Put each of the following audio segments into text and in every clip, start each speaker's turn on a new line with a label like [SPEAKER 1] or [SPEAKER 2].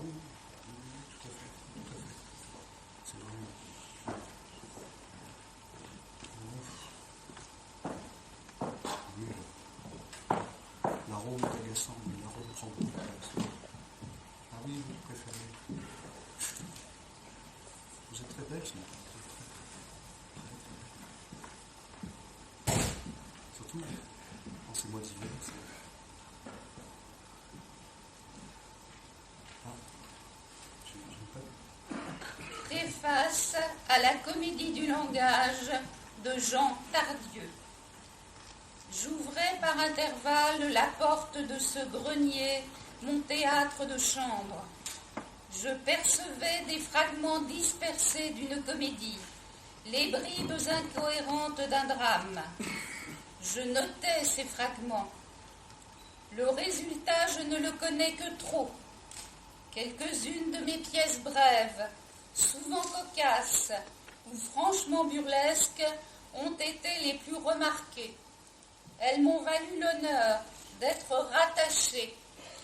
[SPEAKER 1] oui, tout à fait, tout à fait. C'est vraiment... Oui, l'arôme est agaçant, mais l'arôme prend beaucoup de place. Ah oui, vous préférez. Vous êtes très belle, ce matin. Surtout en ces mois d'hiver.
[SPEAKER 2] Préface à la comédie du langage de Jean Tardieu. J'ouvrais par intervalles la porte de ce grenier, mon théâtre de chambre. Je percevais des fragments dispersés d'une comédie, les bribes incohérentes d'un drame. Je notais ces fragments. Le résultat, je ne le connais que trop. Quelques-unes de mes pièces brèves, souvent cocasses ou franchement burlesques, ont été les plus remarquées. Elles m'ont valu l'honneur d'être rattachée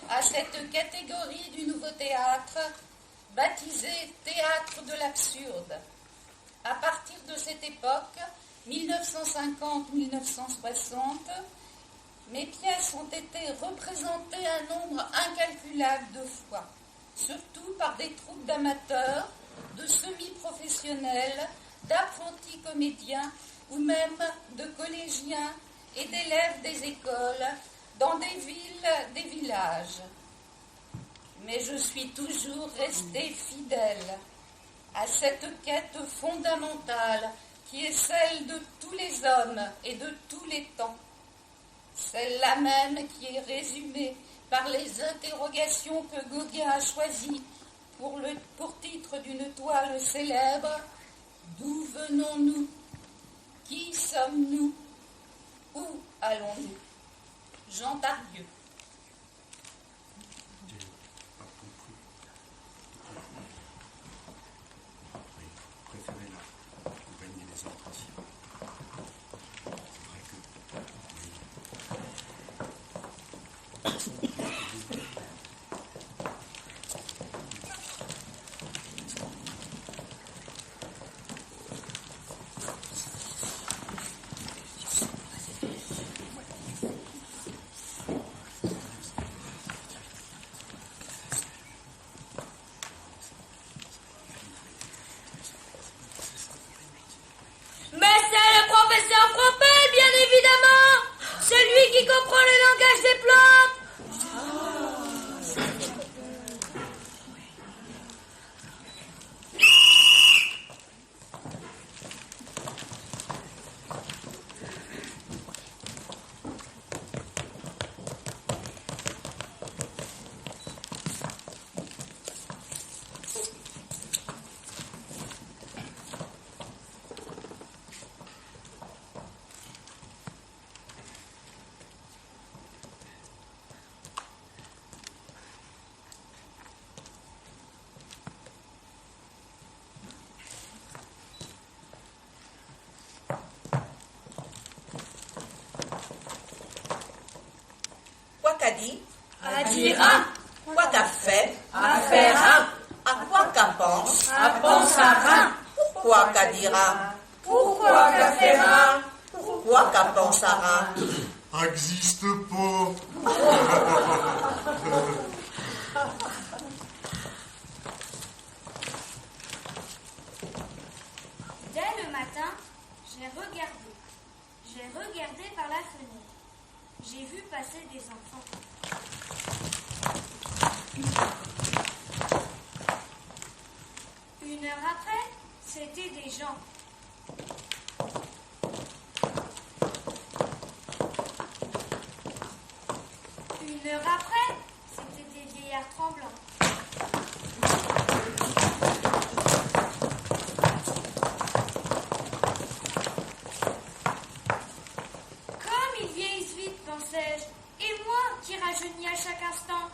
[SPEAKER 2] à cette catégorie du nouveau théâtre, baptisée théâtre de l'absurde. À partir de cette époque, 1950-1960, mes pièces ont été représentées un nombre incalculable de fois, surtout par des troupes d'amateurs, de semi-professionnels, d'apprentis comédiens ou même de collégiens et d'élèves des écoles dans des villes, des villages. Mais je suis toujours restée fidèle à cette quête fondamentale qui est celle de tous les hommes et de tous les temps. Celle-là même qui est résumée par les interrogations que Gauguin a choisies pour titre d'une toile célèbre. D'où venons-nous? Qui sommes-nous? Où allons-nous? Jean Tardieu.
[SPEAKER 3] Qu'a dit?
[SPEAKER 4] À dire un.
[SPEAKER 3] Quoi qu'a fait?
[SPEAKER 4] À faire un.
[SPEAKER 3] À quoi qu'a pense?
[SPEAKER 4] À penser à un.
[SPEAKER 3] Pourquoi qu'a dira?
[SPEAKER 4] Pourquoi qu'a fera?
[SPEAKER 3] Pourquoi qu'a pensera?
[SPEAKER 1] Existe pas.
[SPEAKER 5] Dès le matin, j'ai regardé par la fenêtre. J'ai vu passer des enfants. Une heure après, c'était des gens. Une heure après, c'était des vieillards tremblants. Comme ils vieillissent vite, pensais-je, et moi qui rajeunis à chaque instant.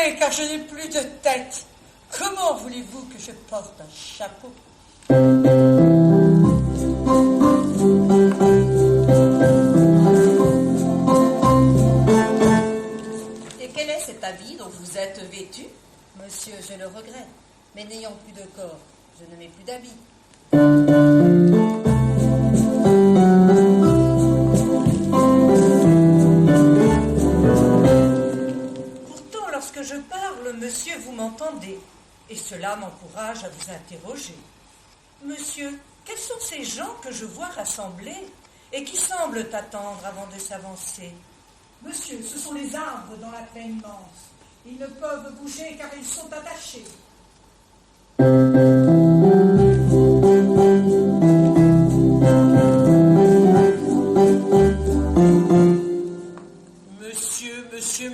[SPEAKER 6] Tournez, car je n'ai plus de tête. Comment voulez-vous que je porte un chapeau?
[SPEAKER 3] Et quel est cet habit dont vous êtes vêtu?
[SPEAKER 7] Monsieur, je le regrette, mais n'ayant plus de corps, je ne mets plus d'habit.
[SPEAKER 6] Pourtant, lorsque je parle, monsieur, vous m'entendez, et cela m'encourage à vous interroger. Monsieur, quels sont ces gens que je vois rassemblés et qui semblent attendre avant de s'avancer?
[SPEAKER 8] Monsieur, ce sont les arbres dans la plaine immense. Ils ne peuvent bouger car ils sont attachés.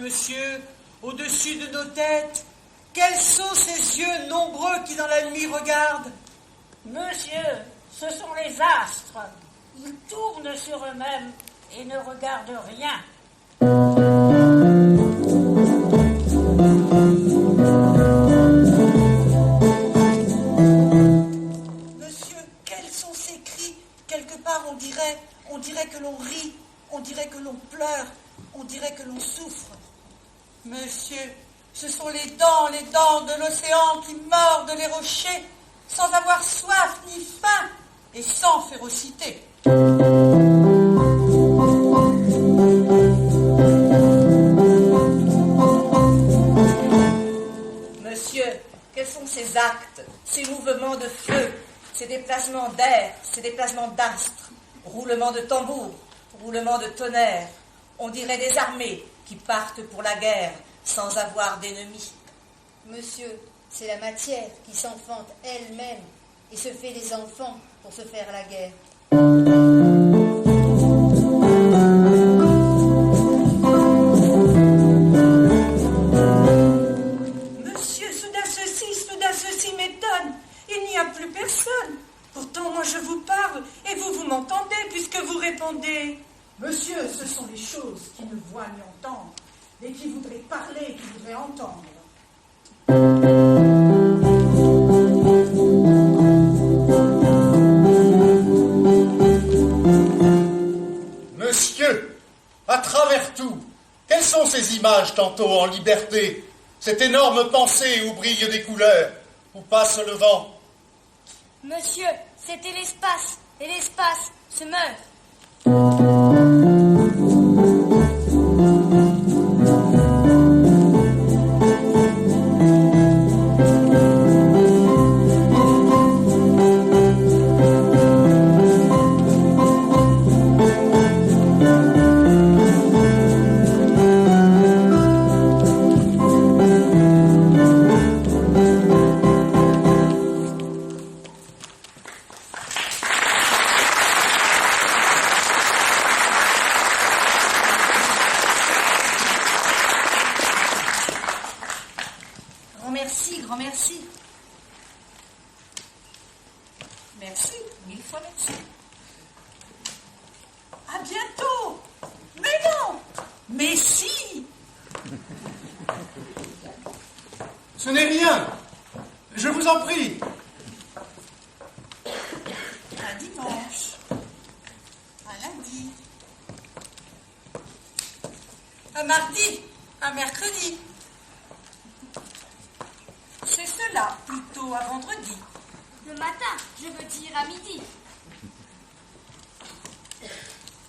[SPEAKER 6] Monsieur, au-dessus de nos têtes, quels sont ces yeux nombreux qui dans la nuit regardent?
[SPEAKER 4] Monsieur, ce sont les astres. Ils tournent sur eux-mêmes et ne regardent rien.
[SPEAKER 6] Monsieur, quels sont ces cris? Quelque part on dirait que l'on rit, on dirait que l'on pleure, on dirait que l'on souffre. Monsieur, ce sont les dents de l'océan qui mordent les rochers sans avoir soif ni faim et sans férocité.
[SPEAKER 3] Monsieur, quels sont ces actes, ces mouvements de feu, ces déplacements d'air, ces déplacements d'astres, roulements de tambour, roulements de tonnerre? On dirait des armées qui partent pour la guerre sans avoir d'ennemis.
[SPEAKER 7] Monsieur, c'est la matière qui s'enfante elle-même et se fait des enfants pour se faire la guerre.
[SPEAKER 6] Monsieur, soudain ceci m'étonne. Il n'y a plus personne. Pourtant, moi je vous parle et vous m'entendez puisque vous répondez.
[SPEAKER 8] Monsieur, ce sont les choses qui ne voient ni entendre, et qui voudraient parler, qui voudraient entendre.
[SPEAKER 1] Monsieur, à travers tout, quelles sont ces images tantôt en liberté, cette énorme pensée où brillent des couleurs, où passe le vent?
[SPEAKER 5] Monsieur, c'était l'espace, et l'espace se meurt.
[SPEAKER 6] Grand merci. Merci, 1000 fois merci. À bientôt. Mais non, mais si.
[SPEAKER 1] Ce n'est rien. Je vous en prie.
[SPEAKER 6] Un dimanche, un lundi, un mardi, un mercredi. C'est cela, plutôt à vendredi.
[SPEAKER 5] Le matin, je veux dire à midi.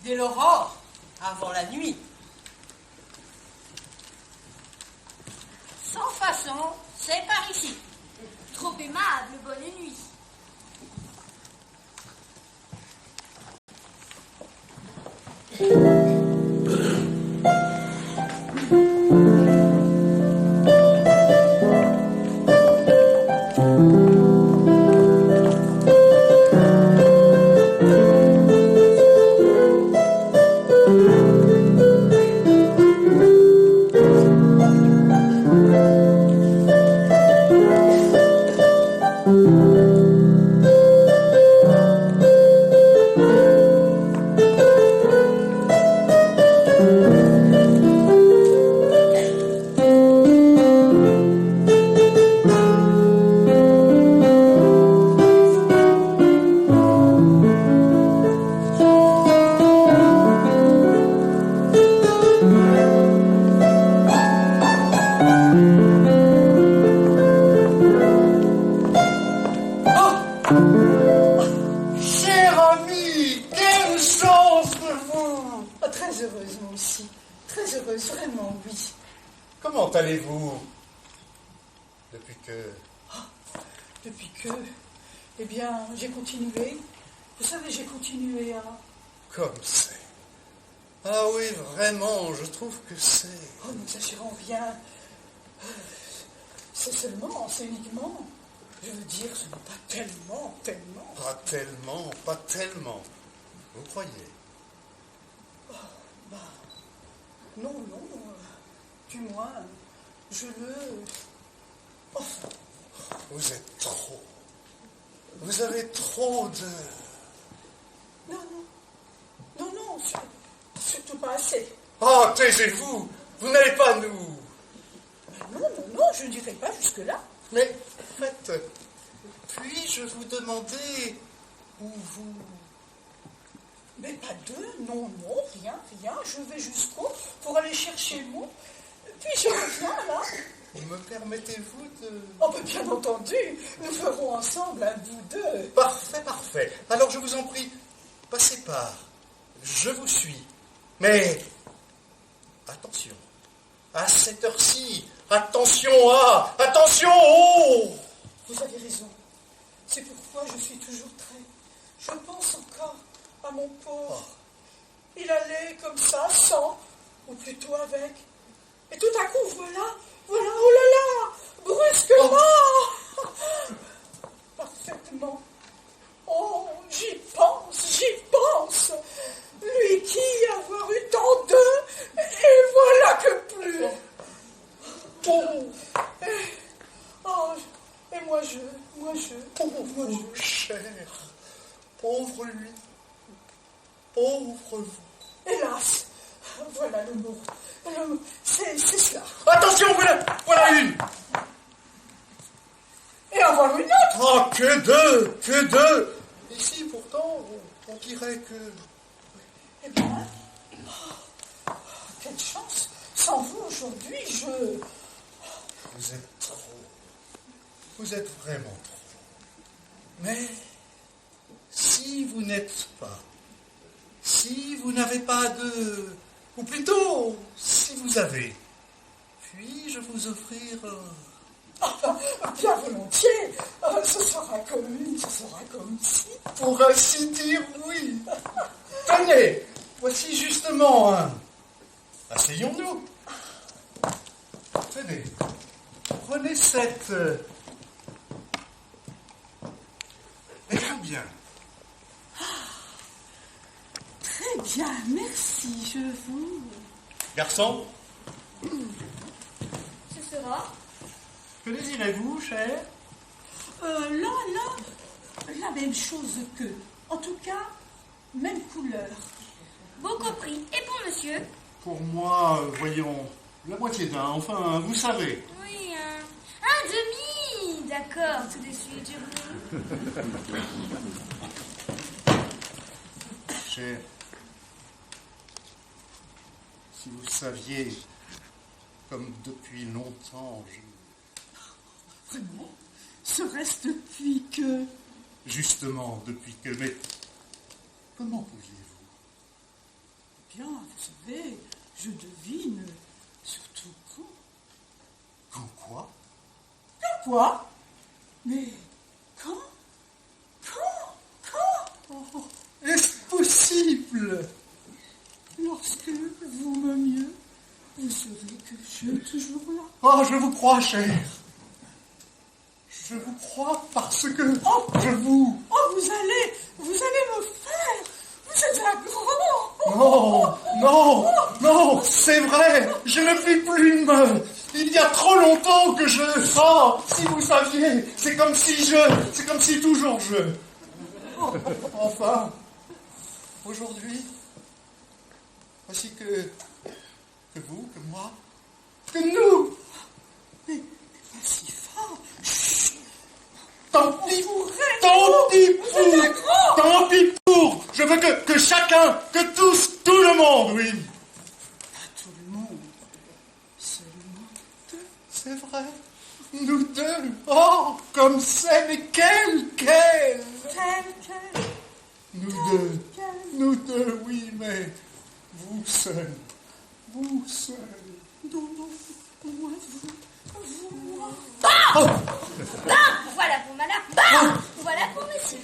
[SPEAKER 6] Dès l'aurore, avant la nuit.
[SPEAKER 4] Sans façon, c'est par ici.
[SPEAKER 5] Trop aimable, bonne nuit.
[SPEAKER 1] Depuis que...
[SPEAKER 8] Depuis que, eh bien, j'ai continué. Vous savez, j'ai continué à...
[SPEAKER 1] Comme c'est. Ah oui, vraiment, je trouve que c'est...
[SPEAKER 8] Oh, n'exagérons rien. C'est seulement, c'est uniquement. Je veux dire, ce n'est pas tellement.
[SPEAKER 1] Pas tellement. Vous croyez?
[SPEAKER 8] Non, du moins, je le... Enfin,
[SPEAKER 1] Vous êtes trop. Vous avez trop de...
[SPEAKER 8] non, surtout pas assez.
[SPEAKER 1] Oh, taisez-vous. Vous n'allez pas nous...
[SPEAKER 8] Non, je ne dirais pas jusque-là.
[SPEAKER 1] Mais, en fait, puis-je vous demander où vous...
[SPEAKER 8] Mais pas deux, non, rien. Je vais jusqu'au pour aller chercher le mot. Puis je reviens là.
[SPEAKER 1] Me permettez-vous de...
[SPEAKER 8] Oh, mais bien entendu, nous ferons ensemble un bout deux.
[SPEAKER 1] Parfait. Alors je vous en prie, passez par. Je vous suis. Mais attention, à cette heure-ci, attention, oh!
[SPEAKER 8] Vous avez raison. C'est pourquoi je suis toujours très... Je pense encore à mon pauvre. Il allait comme ça, sans, ou plutôt avec. Et tout à coup, voilà, oh là là, brusquement, parfaitement. Oh, j'y pense. Lui qui avoir eu tant d'eux, et voilà que plus. Et moi je.
[SPEAKER 1] Pauvre cher, pauvre lui, pauvre vous.
[SPEAKER 8] Hélas, voilà le mot. C'est cela.
[SPEAKER 1] Attention, voilà une.
[SPEAKER 8] Et avoir une autre.
[SPEAKER 1] Oh, que deux. Ici, pourtant, on dirait que...
[SPEAKER 8] Eh bien, quelle chance. Sans vous, aujourd'hui,
[SPEAKER 1] Vous êtes trop. Vous êtes vraiment trop. Mais si vous n'êtes pas, si vous n'avez pas de... Ou plutôt, si vous avez, puis-je vous offrir...
[SPEAKER 8] bien volontiers. Ce sera comme si.
[SPEAKER 1] Pour ainsi dire, oui. Tenez, voici justement un. Asseyons-nous. Tenez, prenez cette... Eh bien.
[SPEAKER 8] Très bien, merci, je vous...
[SPEAKER 1] Garçon,
[SPEAKER 5] Ce sera
[SPEAKER 1] que désirez-vous, cher?
[SPEAKER 8] La même chose que, en tout cas, même couleur.
[SPEAKER 5] beau compris. Et pour monsieur?
[SPEAKER 1] Pour moi, voyons, la moitié d'un, enfin, vous savez.
[SPEAKER 5] Oui, un demi. D'accord, tout de suite, je vous...
[SPEAKER 1] Cher, si vous saviez, comme depuis longtemps,
[SPEAKER 8] Vraiment, serait-ce depuis que...
[SPEAKER 1] Justement, depuis que... Mais comment pouviez-vous?
[SPEAKER 8] Bien, vous savez, je devine, surtout quand...
[SPEAKER 1] Quand quoi?
[SPEAKER 8] Quand quoi? Mais quand? Oh,
[SPEAKER 1] Est-ce possible?
[SPEAKER 8] lorsque vous m'aimiez, vous saurez que je suis toujours là.
[SPEAKER 1] Oh, je vous crois, cher. Je vous crois parce que... je vous...
[SPEAKER 8] Oh, vous allez me faire. Vous êtes un grand.
[SPEAKER 1] Non, c'est vrai, je ne puis plus me... Il y a trop longtemps que je... Oh, si vous saviez, c'est comme si toujours je... Enfin, aujourd'hui, voici que vous, que moi, que nous...
[SPEAKER 8] Mais pas si fort.
[SPEAKER 1] Tant pis pour. Je veux que chacun, que tous, tout le monde, oui.
[SPEAKER 8] Pas tout le monde. Seulement deux.
[SPEAKER 1] C'est vrai, nous deux. Oh, comme c'est, mais quel. Nous deux, oui, mais vous seul.
[SPEAKER 8] Non, moi, vous, moi.
[SPEAKER 5] Voilà pour madame. Bah voilà pour monsieur.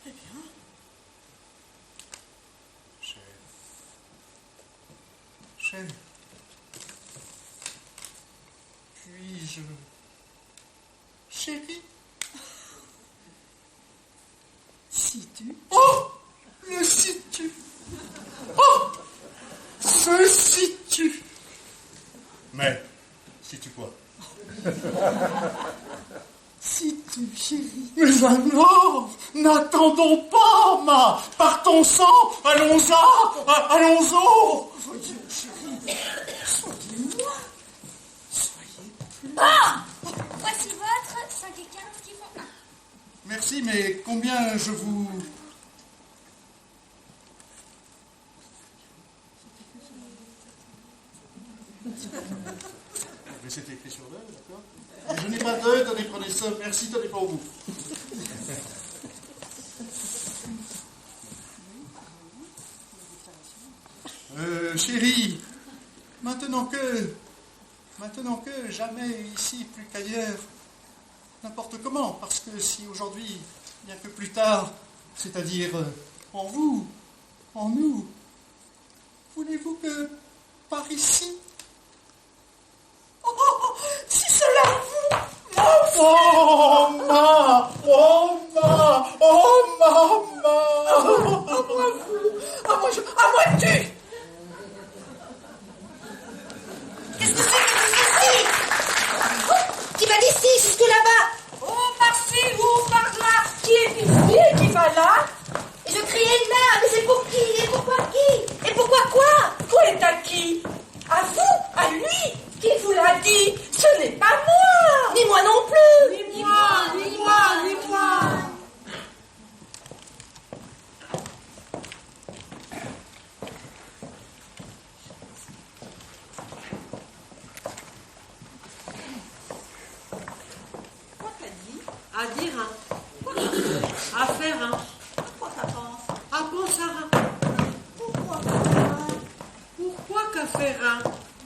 [SPEAKER 8] Eh bien,
[SPEAKER 1] Chef. Puis-je... Chérie?
[SPEAKER 8] si-tu.
[SPEAKER 1] Oh! Le si-tu! Oh! Ce si-tu! Mais, si-tu quoi?
[SPEAKER 8] Si-tu, chérie.
[SPEAKER 1] Mais alors, n'attendons pas, ma! Partons sans! Allons-en! Allons-en!
[SPEAKER 8] Voyons, chérie. Soyez-moi. Soyez plus.
[SPEAKER 5] Ah voici votre 5 et 15 qui font 1.
[SPEAKER 1] Merci, mais combien je vous... Mais c'est écrit sur l'œil, d'accord? Mais je n'ai pas d'œil, tenez, prenez ça. Merci, tenez pour vous. Chérie, maintenant que jamais ici plus qu'ailleurs, n'importe comment, parce que si aujourd'hui, bien que plus tard, c'est-à-dire en vous, en nous, voulez-vous que par ici?
[SPEAKER 8] Oh, si cela vous...
[SPEAKER 1] Oh, ma! Oh, ma! Oh, maman!
[SPEAKER 8] À moi vous. À moi tu.
[SPEAKER 7] Qu'est-ce que c'est que ceci? Qui va d'ici jusque là-bas?
[SPEAKER 3] Oh, par-ci ou par-là. Qui est ici et qui va là?
[SPEAKER 7] Et je criais là, mais c'est pour qui? Et pourquoi qui? Et pourquoi quoi?
[SPEAKER 3] Quoi est à qui? À vous? À lui? Qui vous l'a dit? Ce n'est pas moi.
[SPEAKER 7] Ni moi non plus.
[SPEAKER 3] Ni moi.
[SPEAKER 9] Quoi t'as dit? À dire un. À faire un.
[SPEAKER 6] À quoi ça pense?
[SPEAKER 9] À penser un.
[SPEAKER 6] Pourquoi ça faire un?
[SPEAKER 9] Pourquoi qu'à faire un?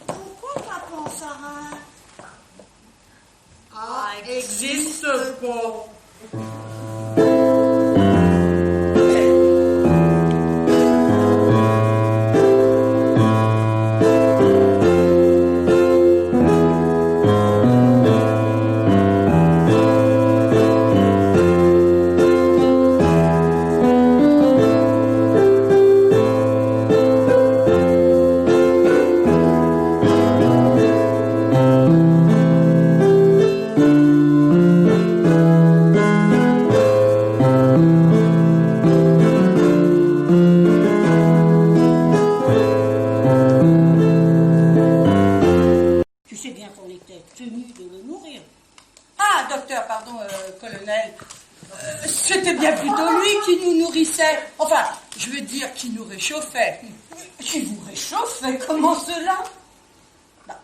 [SPEAKER 6] Pourquoi ça pense à un?
[SPEAKER 9] Ah, existe pas.
[SPEAKER 4] Tu sais bien qu'on était tenu de le nourrir.
[SPEAKER 3] Ah, docteur, pardon, colonel. C'était bien plutôt lui qui nous nourrissait. Enfin, je veux dire, qui nous réchauffait. Qui vous réchauffait? Comment cela? Bah,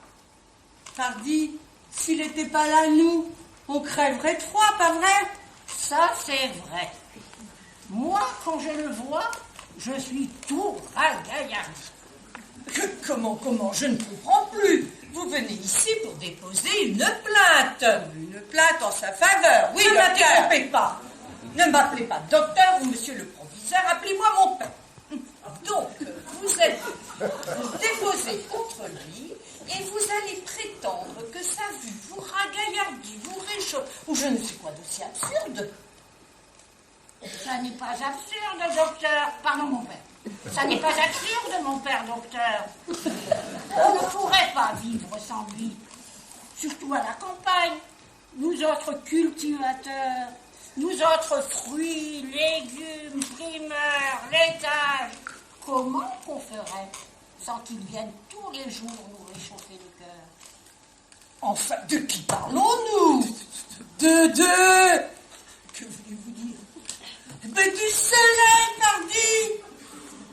[SPEAKER 3] pardi, s'il n'était pas là, nous, on crèverait de froid, pas vrai?
[SPEAKER 4] Ça, c'est vrai. Moi, quand je le vois, je suis tout ragaillardi.
[SPEAKER 3] Comment, je ne comprends plus. Vous venez ici pour déposer une plainte. Une plainte en sa faveur. Oui, ne m'interrompez pas. Ne m'appelez pas docteur ou monsieur le proviseur, appelez-moi mon père. Donc, vous déposez contre lui et vous allez prétendre que sa vue vous ragaillardit, vous réchauffe, ou je ne sais quoi d'aussi absurde.
[SPEAKER 4] Ça n'est pas absurde, docteur. Pardon, mon père. Ça n'est pas absurde, mon père, docteur. On ne pourrait pas vivre sans lui. Surtout à la campagne. Nous autres cultivateurs, nous autres fruits, légumes, primeurs, laitages. Comment qu'on ferait sans qu'il vienne tous les jours nous réchauffer le cœur?
[SPEAKER 3] Enfin, de qui parlons-nous? Que voulez-vous dire? Mais du soleil, pardi!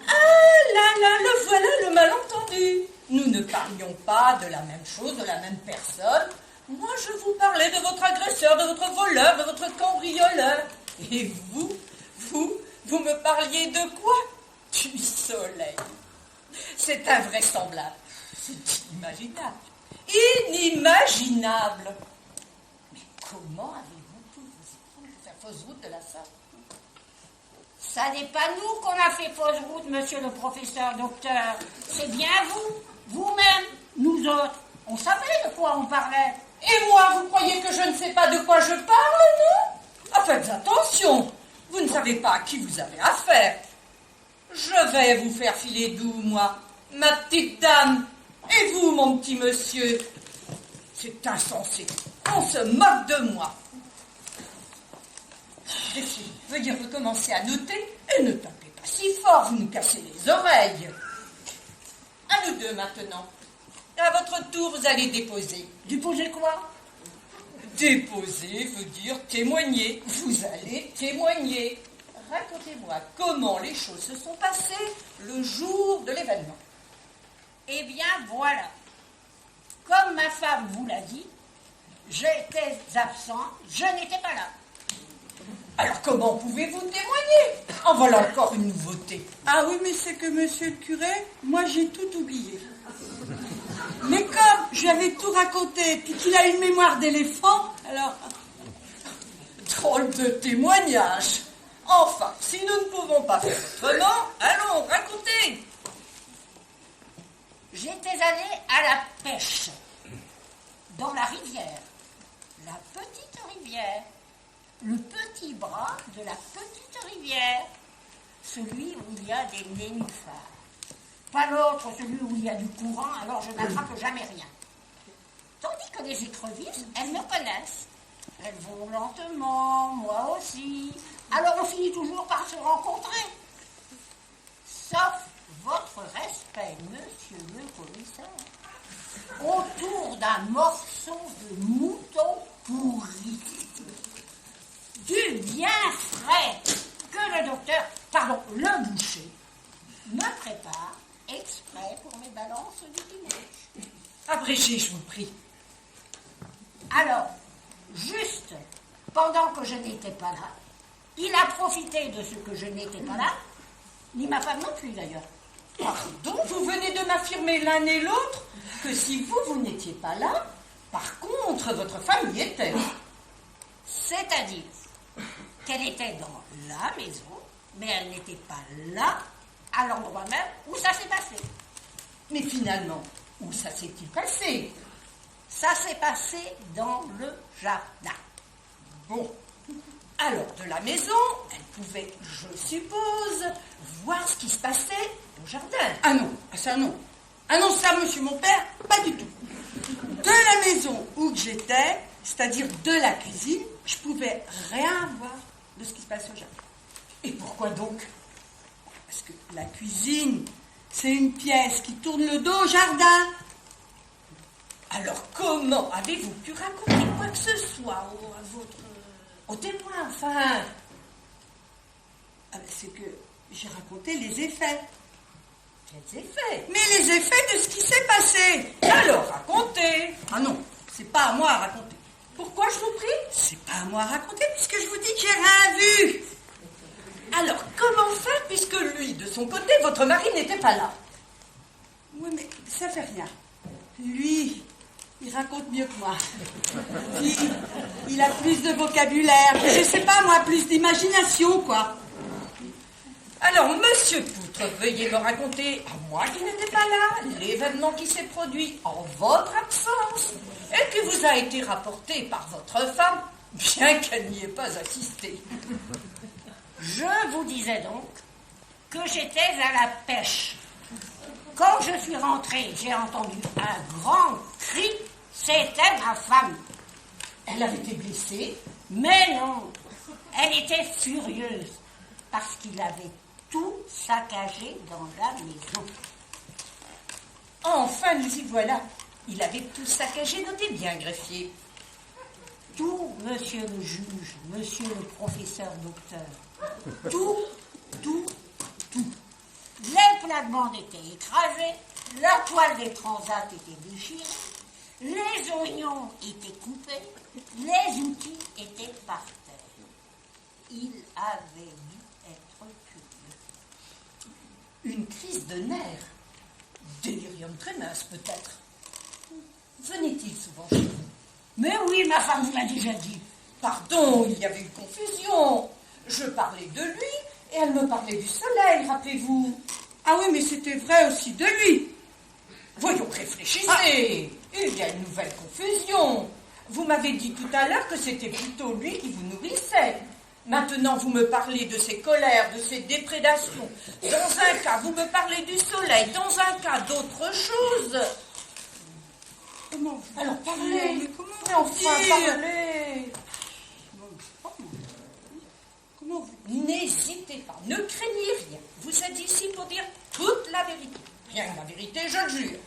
[SPEAKER 3] Ah là, le voilà le malentendu. Nous ne parlions pas de la même chose, de la même personne. Moi, je vous parlais de votre agresseur, de votre voleur, de votre cambrioleur. Et vous me parliez de quoi? Du soleil. C'est invraisemblable. C'est inimaginable. Inimaginable. Mais comment avez-vous pu vous faire fausse route de la sorte?
[SPEAKER 4] Ça n'est pas nous qu'on a fait fausse route, monsieur le professeur docteur. C'est bien vous-même, nous autres. On savait de quoi on parlait.
[SPEAKER 3] Et moi, vous croyez que je ne sais pas de quoi je parle, non? Ah, faites attention. Vous ne savez pas à qui vous avez affaire. Je vais vous faire filer doux, moi, ma petite dame. Et vous, mon petit monsieur. C'est insensé. On se moque de moi. Les filles, veuillez recommencer à noter et ne tapez pas si fort, vous nous cassez les oreilles. À nous deux maintenant. À votre tour, vous allez déposer.
[SPEAKER 4] Déposer quoi?
[SPEAKER 3] Déposer veut dire témoigner. Vous allez témoigner. Racontez-moi comment les choses se sont passées le jour de l'événement.
[SPEAKER 4] Eh bien, voilà. Comme ma femme vous l'a dit, j'étais absent, je n'étais pas là.
[SPEAKER 3] Alors comment pouvez-vous témoigner? En voilà encore une nouveauté.
[SPEAKER 10] Ah oui, mais c'est que monsieur le curé, moi j'ai tout oublié. Mais comme je lui avais tout raconté, puis qu'il a une mémoire d'éléphant, alors...
[SPEAKER 3] Drôle de témoignage. Enfin, si nous ne pouvons pas faire autrement, allons, racontez.
[SPEAKER 4] J'étais allée à la pêche, dans la rivière, la petite rivière, le petit bras de la petite rivière, celui où il y a des nénuphars. Pas l'autre, celui où il y a du courant, alors je n'attrape jamais rien. Tandis que les écrevisses, elles me connaissent. Elles vont lentement, moi aussi. Alors on finit toujours par se rencontrer. Sauf votre respect, monsieur le commissaire, autour d'un morceau de mouton pourri. Du bien frais que le docteur, le boucher, me prépare exprès pour mes balances du dimanche.
[SPEAKER 3] Abrégez, je vous prie.
[SPEAKER 4] Alors, juste pendant que je n'étais pas là, il a profité de ce que je n'étais pas là, ni ma femme non plus d'ailleurs.
[SPEAKER 3] Pardon, vous venez de m'affirmer l'un et l'autre que si vous n'étiez pas là, par contre, votre femme y était.
[SPEAKER 4] C'est-à-dire qu'elle était dans la maison, mais elle n'était pas là, à l'endroit même où ça s'est passé.
[SPEAKER 3] Mais finalement, où ça s'est-il passé?
[SPEAKER 4] Ça s'est passé dans le jardin.
[SPEAKER 3] Bon. Alors, de la maison, elle pouvait, je suppose, voir ce qui se passait au jardin.
[SPEAKER 10] Ah non, ça non. Ah non, ça, monsieur mon père, pas du tout. De la maison où j'étais, c'est-à-dire de la cuisine, je pouvais rien voir de ce qui se passait au jardin.
[SPEAKER 3] Et pourquoi donc?
[SPEAKER 10] Parce que la cuisine, c'est une pièce qui tourne le dos au jardin.
[SPEAKER 3] Alors, comment avez-vous pu raconter quoi que ce soit au témoin, enfin?
[SPEAKER 10] Ah ben, c'est que j'ai raconté les effets.
[SPEAKER 3] Quels effets?
[SPEAKER 10] Mais les effets de ce qui s'est passé.
[SPEAKER 3] Alors, racontez.
[SPEAKER 10] Ah non, c'est pas à moi à raconter.
[SPEAKER 3] Pourquoi, je vous prie?
[SPEAKER 10] C'est pas à moi à raconter, puisque je vous dis que j'ai rien vu.
[SPEAKER 3] Alors, comment faire, puisque lui, de son côté, votre mari n'était pas là?
[SPEAKER 10] Oui, mais ça fait rien. Lui, il raconte mieux que moi. Puis, il a plus de vocabulaire. Je sais pas, moi, plus d'imagination, quoi.
[SPEAKER 3] Alors, monsieur Poutre, veuillez me raconter, à moi qui n'étais pas là, l'événement qui s'est produit en votre absence et qui vous a été rapporté par votre femme, bien qu'elle n'y ait pas assisté.
[SPEAKER 4] Je vous disais donc que j'étais à la pêche. Quand je suis rentrée, j'ai entendu un grand cri. C'était ma femme.
[SPEAKER 3] Elle avait été blessée?
[SPEAKER 4] Mais non, elle était furieuse parce qu'il avait tout saccagé dans la maison.
[SPEAKER 3] Enfin, nous y voilà. Il avait tout saccagé, notez bien, greffier.
[SPEAKER 4] Tout, monsieur le juge, monsieur le professeur docteur. Tout. Les plates-bandes étaient écrasées, la toile des transats était déchirée, les oignons étaient coupés, les outils étaient par terre. Il avait dû être furieux.
[SPEAKER 3] Une crise de nerfs. Délirium tremens, peut-être. Venait-il souvent chez vous?
[SPEAKER 4] Mais oui, ma femme vous l'a déjà dit.
[SPEAKER 3] Pardon, il y avait eu confusion. Je parlais de lui et elle me parlait du soleil, rappelez-vous.
[SPEAKER 10] Ah oui, mais c'était vrai aussi de lui.
[SPEAKER 3] Voyons, réfléchissez. Il y a une nouvelle confusion. Vous m'avez dit tout à l'heure que c'était plutôt lui qui vous nourrissait. Maintenant, vous me parlez de ses colères, de ses déprédations. Dans un cas, vous me parlez du soleil. Dans un cas, d'autre chose.
[SPEAKER 10] Comment?
[SPEAKER 3] Alors, parlez.
[SPEAKER 10] Mais comment
[SPEAKER 3] Mais enfin, parlez.
[SPEAKER 10] Comment vous...
[SPEAKER 3] N'hésitez pas, ne craignez rien. Vous êtes ici pour dire toute la vérité. Rien que la vérité, je le jure.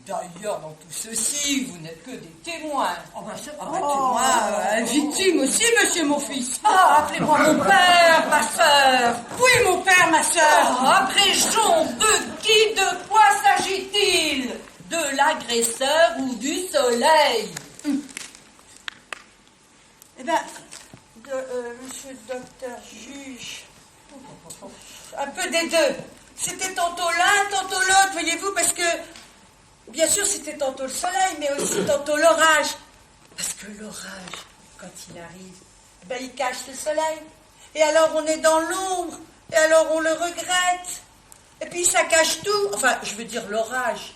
[SPEAKER 3] D'ailleurs, dans tout ceci, vous n'êtes que des témoins.
[SPEAKER 10] Témoin, victime aussi, monsieur mon fils.
[SPEAKER 3] Ah, appelez-moi mon père, ma sœur.
[SPEAKER 10] Oui, mon père, ma sœur.
[SPEAKER 3] Abrégeons, de qui, de quoi s'agit-il? De l'agresseur ou du soleil?
[SPEAKER 8] Eh bien, monsieur le docteur juge, un peu des deux. C'était tantôt l'un, tantôt l'autre, voyez-vous, parce que, bien sûr, c'était tantôt le soleil, mais aussi tantôt l'orage. Parce que l'orage, quand il arrive, ben, il cache le soleil. Et alors, on est dans l'ombre, et alors, on le regrette. Et puis, ça cache tout. Enfin, je veux dire l'orage.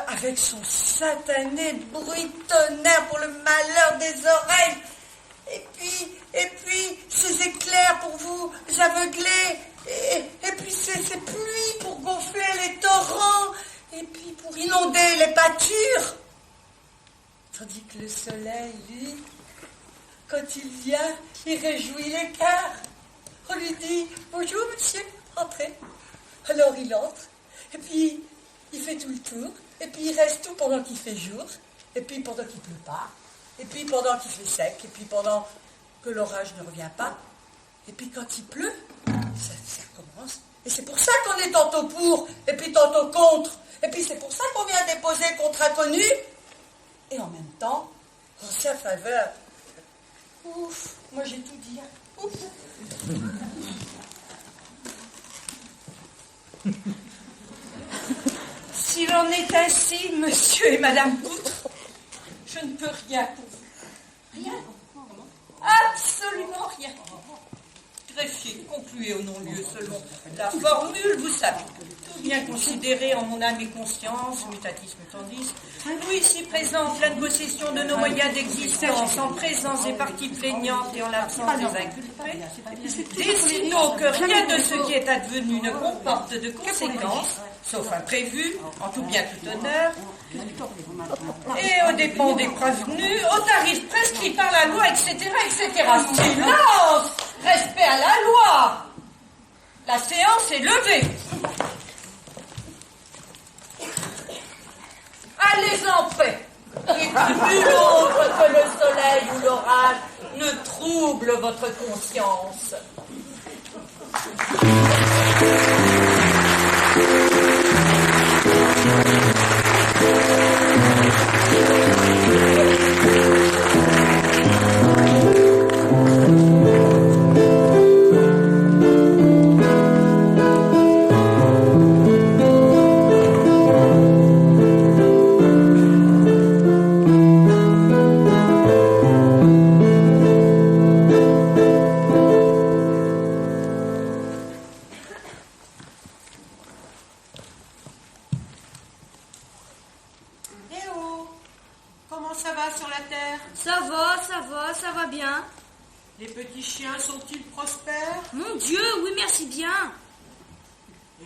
[SPEAKER 8] Avec son satané bruit tonnerre pour le malheur des oreilles. Et puis, ces éclairs pour vous aveugler. Et puis, ces pluies pour gonfler les torrents. Et puis, pour inonder les pâtures. Tandis que le soleil, lui, quand il vient, il réjouit les cœurs. On lui dit « Bonjour, monsieur, entrez ». Alors, il entre. Et puis, il fait tout le tour. Et puis, il reste tout pendant qu'il fait jour. Et puis, pendant qu'il pleut pas. Et puis, pendant qu'il fait sec. Et puis, pendant que l'orage ne revient pas. Et puis, quand il pleut, ça recommence. Et c'est pour ça qu'on est tantôt pour, et puis tantôt contre. Et puis, c'est pour ça qu'on vient déposer contre inconnu. Et en même temps, en sa faveur. Ouf, moi j'ai tout dit. Ouf.
[SPEAKER 3] S'il en est ainsi, monsieur et madame Poutre, je ne peux rien pour vous. Rien. Absolument rien. Greffier, concluez au non-lieu selon la formule, vous savez. Tout bien considéré en mon âme et conscience, mutatis mutandis. Nous ici présents, en pleine possession de nos moyens d'existence, en présence des parties plaignantes et en l'absence des inculpés, décidons que rien de ce qui est advenu ne comporte de conséquences, sauf imprévu, en tout bien tout honneur, et aux dépens des prévenus, aux tarifs prescrits par la loi, etc., etc. Silence! Respect à la loi! La séance est levée. Allez en paix. Et que nul autre que le soleil ou l'orage ne trouble votre conscience.
[SPEAKER 5] Ça va bien.
[SPEAKER 9] Les petits chiens sont-ils prospères?
[SPEAKER 5] Mon Dieu, oui, merci bien.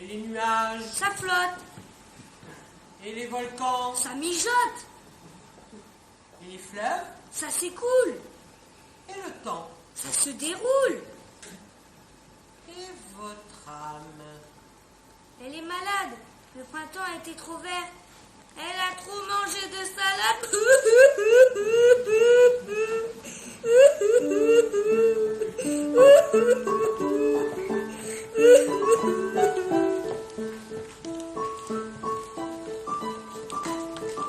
[SPEAKER 9] Et les nuages?
[SPEAKER 5] Ça flotte.
[SPEAKER 9] Et les volcans?
[SPEAKER 5] Ça mijote.
[SPEAKER 9] Et les fleuves?
[SPEAKER 5] Ça s'écoule.
[SPEAKER 9] Et le temps?
[SPEAKER 5] Ça se déroule.
[SPEAKER 9] Et votre âme?
[SPEAKER 5] Elle est malade. Le printemps a été trop vert. Elle a trop mangé de salade.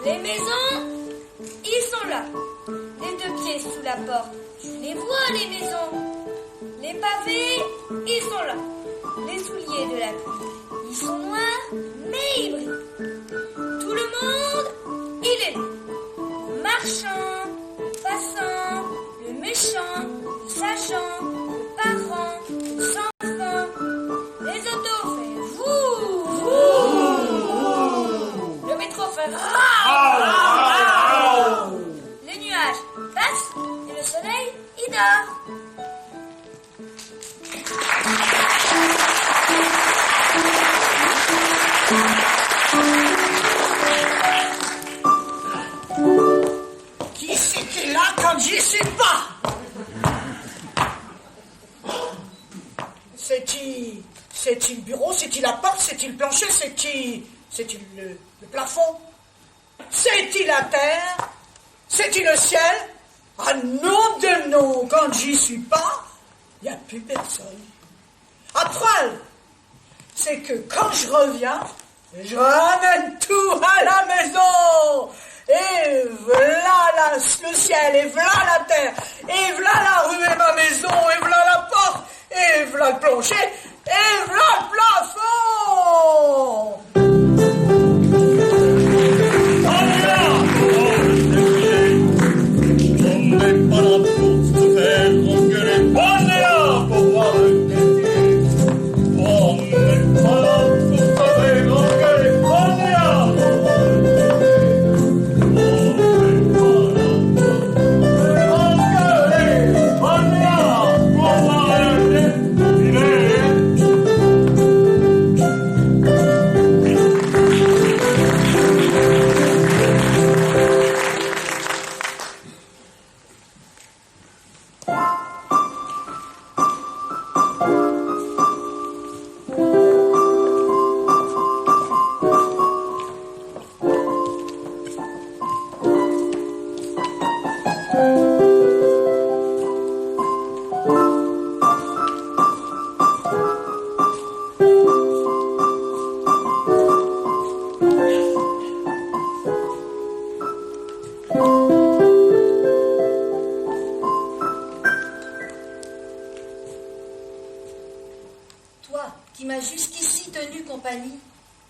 [SPEAKER 5] Les maisons, ils sont là. Les deux pieds sous la porte. Je les vois, les maisons. Les pavés, ils sont là. Les souliers de la pluie, Ils sont noirs, mais ils brillent. Tout le monde, il est là. Le marchand, le passant, le méchant, le sachant, le parent, le sans-fin. Les autos fait vous. Le métro fait les nuages passent et le soleil, il dort.
[SPEAKER 8] Qui c'est qui est là quand j'y suis pas? C'est-il le bureau? C'est-il la porte? C'est-il le plancher? C'est-il le plafond? C'est-il la terre? C'est-il le ciel? Ah non de non, quand j'y suis pas, il n'y a plus personne. À poil, c'est que quand je reviens, je ramène tout à la maison. Et voilà le ciel, et voilà la terre, et voilà la rue et ma maison, et voilà la porte, et voilà le plancher, et voilà le plafond.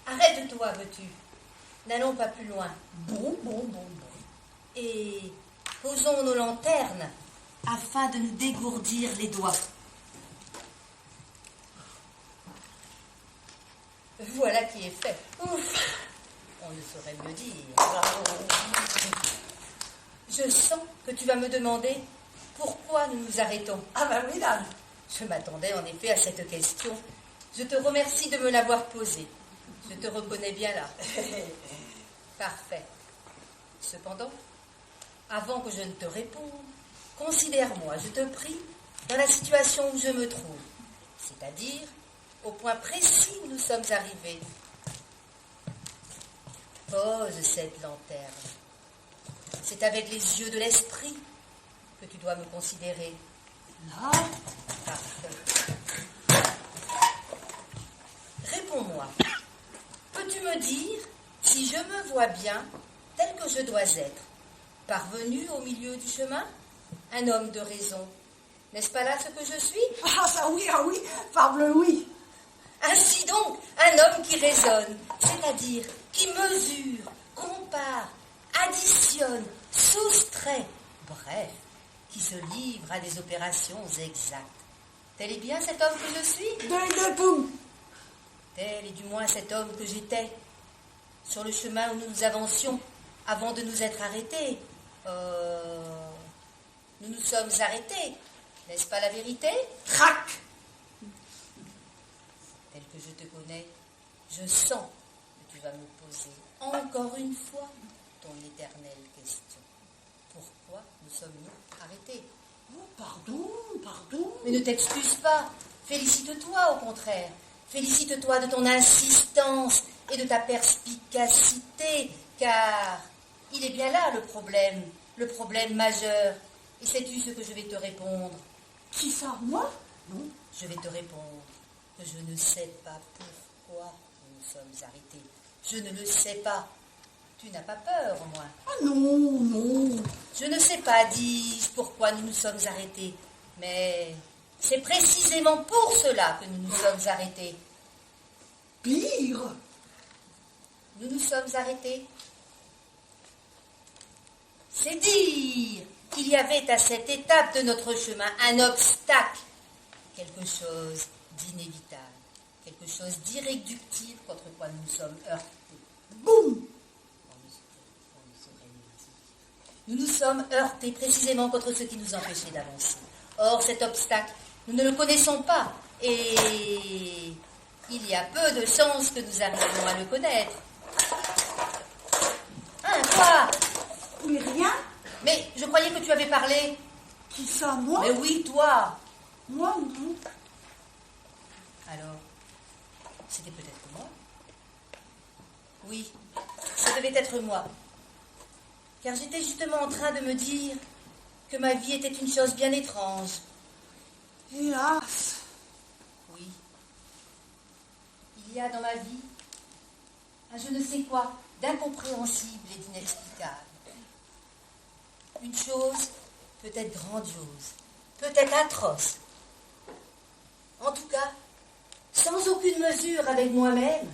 [SPEAKER 3] Arrête-toi, veux-tu. N'allons pas plus loin. Bon. Et posons nos lanternes afin de nous dégourdir les doigts. Voilà qui est fait. Ouf. On ne saurait mieux dire. Je sens que tu vas me demander pourquoi nous nous arrêtons.
[SPEAKER 8] Ah ben oui, dame.
[SPEAKER 3] Je m'attendais en effet à cette question. Je te remercie de me l'avoir posée. Je te reconnais bien là. Parfait. Cependant, avant que je ne te réponde, considère-moi, je te prie, dans la situation où je me trouve, c'est-à-dire au point précis où nous sommes arrivés. Pose cette lanterne. C'est avec les yeux de l'esprit que tu dois me considérer.
[SPEAKER 8] Là.
[SPEAKER 3] Parfait. Réponds-moi. Peux-tu me dire si je me vois bien tel que je dois être, parvenu au milieu du chemin, un homme de raison? N'est-ce pas là ce que je suis?
[SPEAKER 8] Ah ça oui, parle oui.
[SPEAKER 3] Ainsi donc, un homme qui raisonne, c'est-à-dire qui mesure, compare, additionne, soustrait, bref, qui se livre à des opérations exactes. Tel est bien cet homme que je suis? Tel est du moins cet homme que j'étais, sur le chemin où nous nous avancions, avant de nous être arrêtés. Nous nous sommes arrêtés, n'est-ce pas la vérité?
[SPEAKER 8] Crac!
[SPEAKER 3] Tel que je te connais, je sens que tu vas me poser encore une fois ton éternelle question. Pourquoi nous sommes-nous arrêtés?
[SPEAKER 8] Oh, pardon.
[SPEAKER 3] Mais ne t'excuse pas, félicite-toi au contraire. Félicite-toi de ton insistance et de ta perspicacité, car il est bien là le problème majeur. Et sais-tu ce que je vais te répondre?
[SPEAKER 8] Qui ça, moi?
[SPEAKER 3] Non, je vais te répondre que je ne sais pas pourquoi nous nous sommes arrêtés. Je ne le sais pas. Tu n'as pas peur, au moins?
[SPEAKER 8] Ah non.
[SPEAKER 3] Je ne sais pas, dis-je, pourquoi nous nous sommes arrêtés, mais c'est précisément pour cela que nous nous sommes arrêtés.
[SPEAKER 4] Pire.
[SPEAKER 7] Nous nous sommes arrêtés. C'est dire qu'il y avait à cette étape de notre chemin un obstacle, quelque chose d'inévitable, quelque chose d'irréductible contre quoi nous nous sommes heurtés.
[SPEAKER 4] Boum.
[SPEAKER 7] Nous nous sommes heurtés précisément contre ce qui nous empêchait d'avancer. Or, cet obstacle, nous ne le connaissons pas, et il y a peu de chances que nous arrivions à le connaître. Hein, quoi?
[SPEAKER 4] Mais rien.
[SPEAKER 7] Mais je croyais que tu avais parlé.
[SPEAKER 4] Qui ça, moi?
[SPEAKER 7] Mais oui, toi.
[SPEAKER 4] Moi, non.
[SPEAKER 7] Alors, c'était peut-être moi. Oui, ça devait être moi. Car j'étais justement en train de me dire que ma vie était une chose bien étrange.
[SPEAKER 4] Hélas.
[SPEAKER 7] Oui. Il y a dans ma vie un je ne sais quoi d'incompréhensible et d'inexplicable. Une chose peut-être grandiose, peut-être atroce. En tout cas, sans aucune mesure avec moi-même,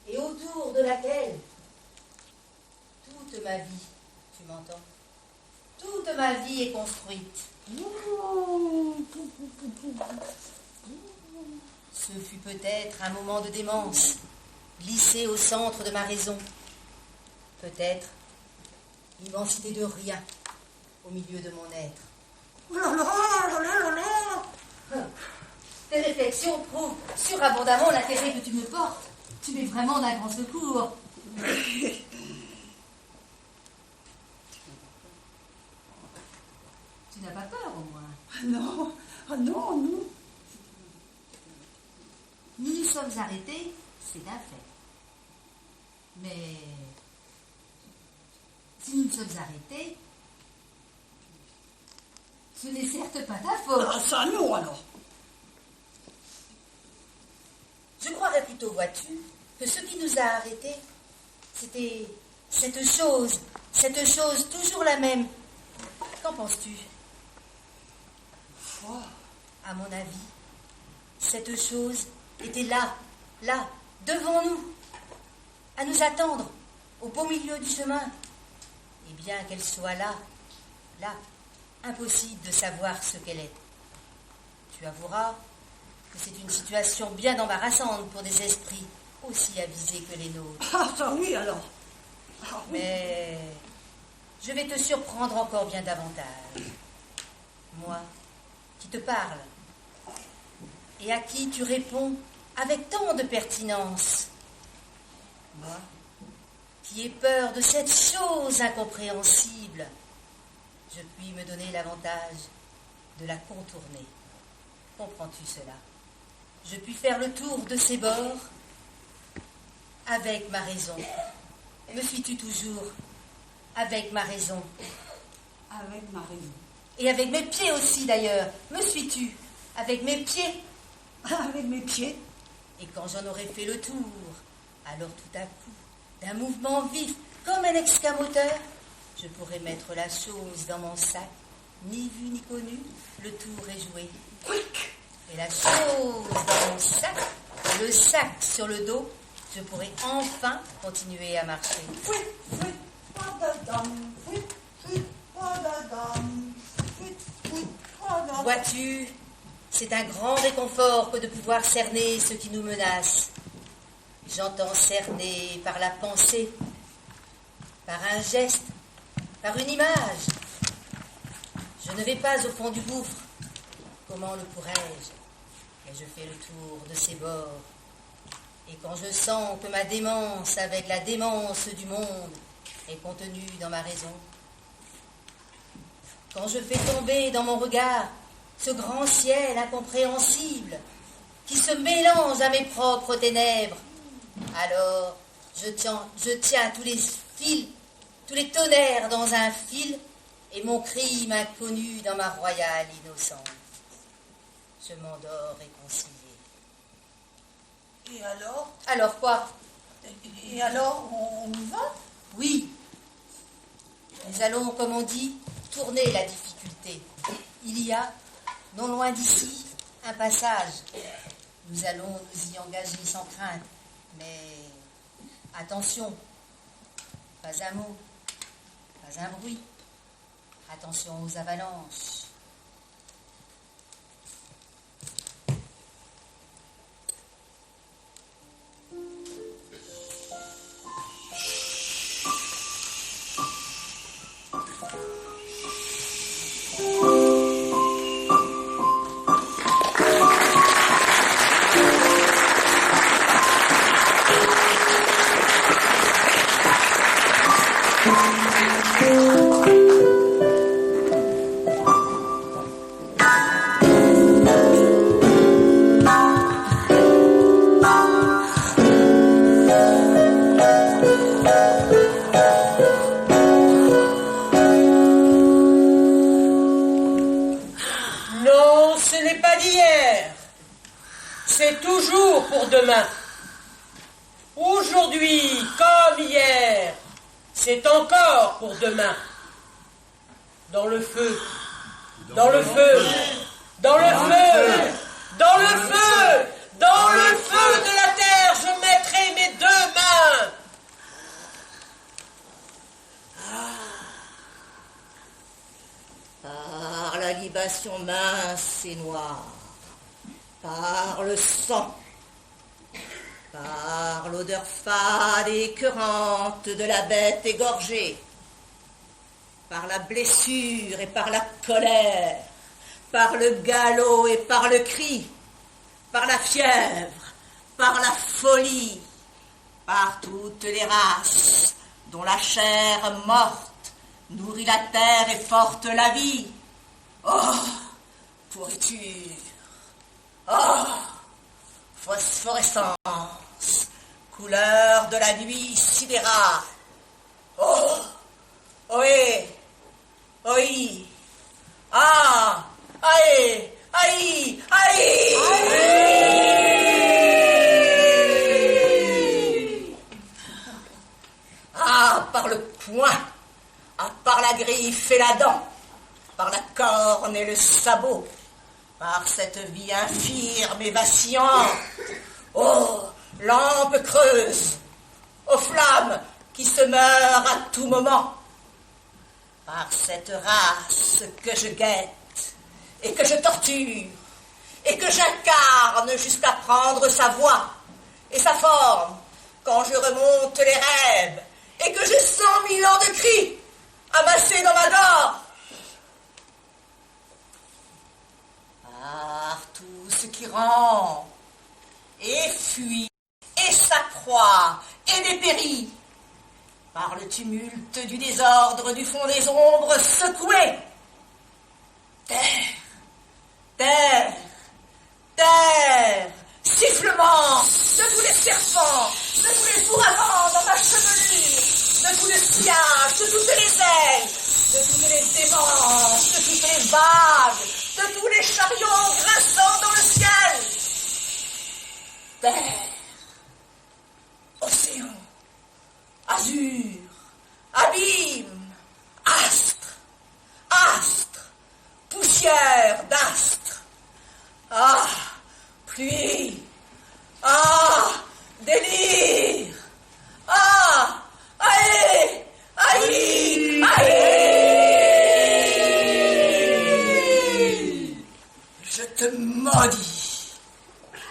[SPEAKER 7] et autour de laquelle toute ma vie, tu m'entends? Toute ma vie est construite. Ce fut peut-être un moment de démence, glissé au centre de ma raison. Peut-être l'immensité de rien au milieu de mon être.
[SPEAKER 4] Oh là là, oh là là là là.
[SPEAKER 7] Tes réflexions prouvent surabondamment l'intérêt que tu me portes. Tu m'es vraiment d'un grand secours. Tu n'as pas peur, au moins?
[SPEAKER 4] Ah non, ah non, non.
[SPEAKER 7] Nous nous sommes arrêtés, c'est un fait. Mais si nous nous sommes arrêtés, ce n'est certes pas ta faute.
[SPEAKER 4] Ah ça, non, alors.
[SPEAKER 7] Je croirais plutôt, vois-tu, que ce qui nous a arrêtés, c'était cette chose toujours la même. Qu'en penses-tu? À mon avis, cette chose était là, devant nous, à nous attendre, au beau milieu du chemin. Et bien qu'elle soit là, impossible de savoir ce qu'elle est. Tu avoueras que c'est une situation bien embarrassante pour des esprits aussi avisés que les nôtres.
[SPEAKER 4] Ah ça oui, alors. Ah, oui.
[SPEAKER 7] Mais je vais te surprendre encore bien davantage. Moi, qui te parle, et à qui tu réponds avec tant de pertinence. Moi, qui ai peur de cette chose incompréhensible, je puis me donner l'avantage de la contourner. Comprends-tu cela? Je puis faire le tour de ses bords avec ma raison. Me suis-tu toujours avec ma raison?
[SPEAKER 4] Avec ma raison.
[SPEAKER 7] Et avec mes pieds aussi, d'ailleurs. Me suis-tu avec mes pieds?
[SPEAKER 4] Avec mes pieds.
[SPEAKER 7] Et quand j'en aurai fait le tour, alors tout à coup, d'un mouvement vif, comme un escamoteur, je pourrai mettre la chose dans mon sac, ni vu ni connu, le tour est joué.
[SPEAKER 4] Quick.
[SPEAKER 7] Et la chose dans mon sac, le sac sur le dos, je pourrai enfin continuer à marcher. Vois-tu, c'est un grand réconfort que de pouvoir cerner ce qui nous menace. J'entends cerner par la pensée, par un geste, par une image. Je ne vais pas au fond du gouffre. Comment le pourrais-je? Mais je fais le tour de ses bords. Et quand je sens que ma démence avec la démence du monde est contenue dans ma raison, quand je fais tomber dans mon regard ce grand ciel incompréhensible qui se mélange à mes propres ténèbres, alors je tiens tous les fils, tous les tonnerres dans un fil et mon crime inconnu dans ma royale innocence. Je m'endors réconcilié.
[SPEAKER 6] Et alors?
[SPEAKER 7] Alors quoi?
[SPEAKER 6] Et alors, on y va?
[SPEAKER 7] Oui. Nous allons, comme on dit, tourner la difficulté. Il y a, non loin d'ici, un passage. Nous allons nous y engager sans crainte, mais attention, pas un mot, pas un bruit, attention aux avalanches.
[SPEAKER 9] Non, ce n'est pas d'hier. C'est toujours pour demain. Aujourd'hui, comme hier, c'est encore pour demain. Dans le feu, dans le feu, dans le feu, dans le feu, dans le feu de la terre, je mettrai mes deux mains.
[SPEAKER 3] Par la libation mince et noire, par le sang, par l'odeur fade et écœurante de la bête égorgée, par la blessure et par la colère, par le galop et par le cri, par la fièvre, par la folie, par toutes les races dont la chair morte nourrit la terre et porte la vie. Oh, pourriture. Oh, phosphorescence, couleur de la nuit sidérale. Oh, ohé, oi, ah, aïe, aïe, aïe. Ah, par le poing, ah, par la griffe et la dent, par la corne et le sabot, par cette vie infirme et vacillante. Oh, lampe creuse, aux flammes qui se meurent à tout moment, par cette race que je guette et que je torture et que j'incarne jusqu'à prendre sa voix et sa forme quand je remonte les rêves et que j'ai 100 000 ans de cris amassés dans ma gorge. Par tout ce qui rampe et fuit et s'accroît et dépérit, par le tumulte du désordre du fond des ombres secouées. Terre, terre, terre, sifflement de tous les serpents, de tous les ouragans dans ma chevelure, de tout le sillage, de toutes les ailes, de tous les démons, de toutes les vagues, de tous les chariots grinçant dans le ciel. Terre, océan, azur, abîme, astre, astre, poussière d'astre. Ah, pluie. Ah, délire. Ah, aïe, aïe, aïe. Je te maudis,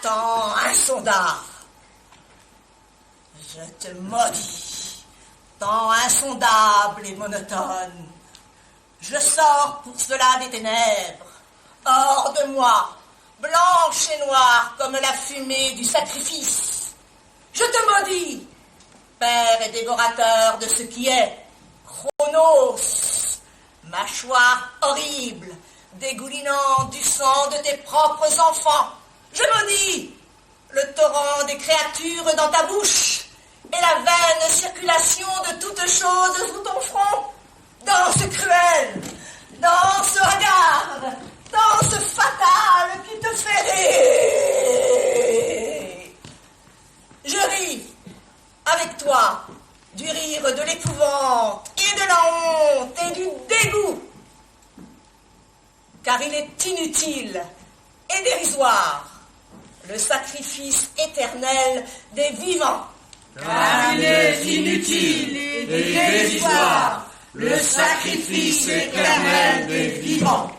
[SPEAKER 3] temps insondable. Je te maudis, temps insondable et monotone. Je sors pour cela des ténèbres, hors de moi, blanche et noire comme la fumée du sacrifice. Je te maudis, père et dévorateur de ce qui est, Chronos, mâchoire horrible, dégoulinant du sang de tes propres enfants. Je maudis le torrent des créatures dans ta bouche et la vaine circulation de toutes choses sous ton front. Danse cruelle, danse hagarde, danse fatale qui te fait rire. Je ris avec toi du rire de l'épouvante et de la honte et du dégoût, car il est inutile et dérisoire le sacrifice éternel des vivants.
[SPEAKER 4] Car il est inutile et dérisoire le sacrifice éternel des vivants.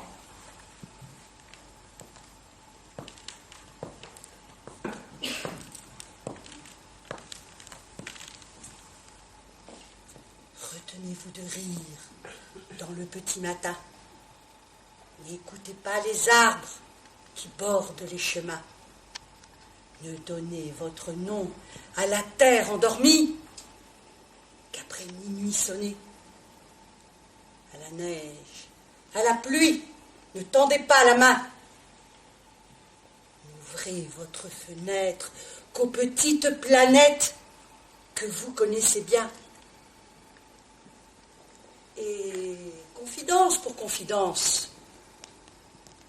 [SPEAKER 3] Retenez-vous de rire dans le petit matin. N'écoutez pas les arbres qui bordent les chemins. Ne donnez votre nom à la terre endormie qu'après minuit sonné. À la neige, à la pluie, ne tendez pas la main. N'ouvrez votre fenêtre qu'aux petites planètes que vous connaissez bien. Et confidence pour confidence,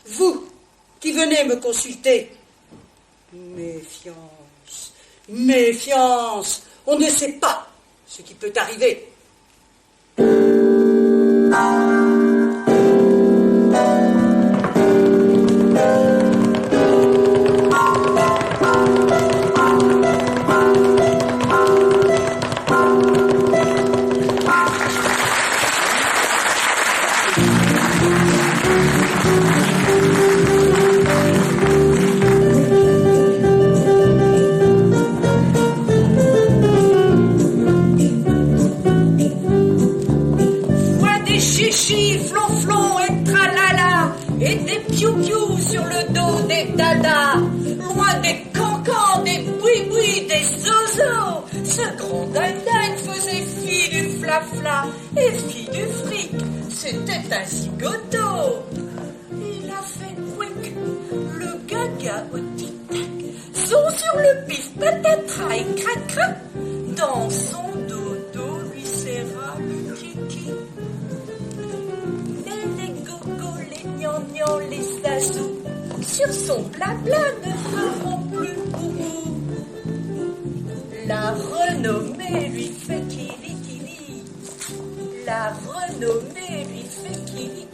[SPEAKER 3] vous qui venez me consulter, méfiance, méfiance, on ne sait pas ce qui peut arriver. Loin des cancans, des boui-boui, des zozos, ce grand dingue faisait fi du flafla et fi du fric. C'était un zigoto. Il a fait quick, le gaga au tic-tac, son sur le pif, patatras et crac-crac. Dans son dodo lui serra le kiki. Et les gogos, les gnangnans, les azous, sur son blabla ne feront plus boubou. La renommée lui fait kili-kili. La renommée lui fait kili-kili.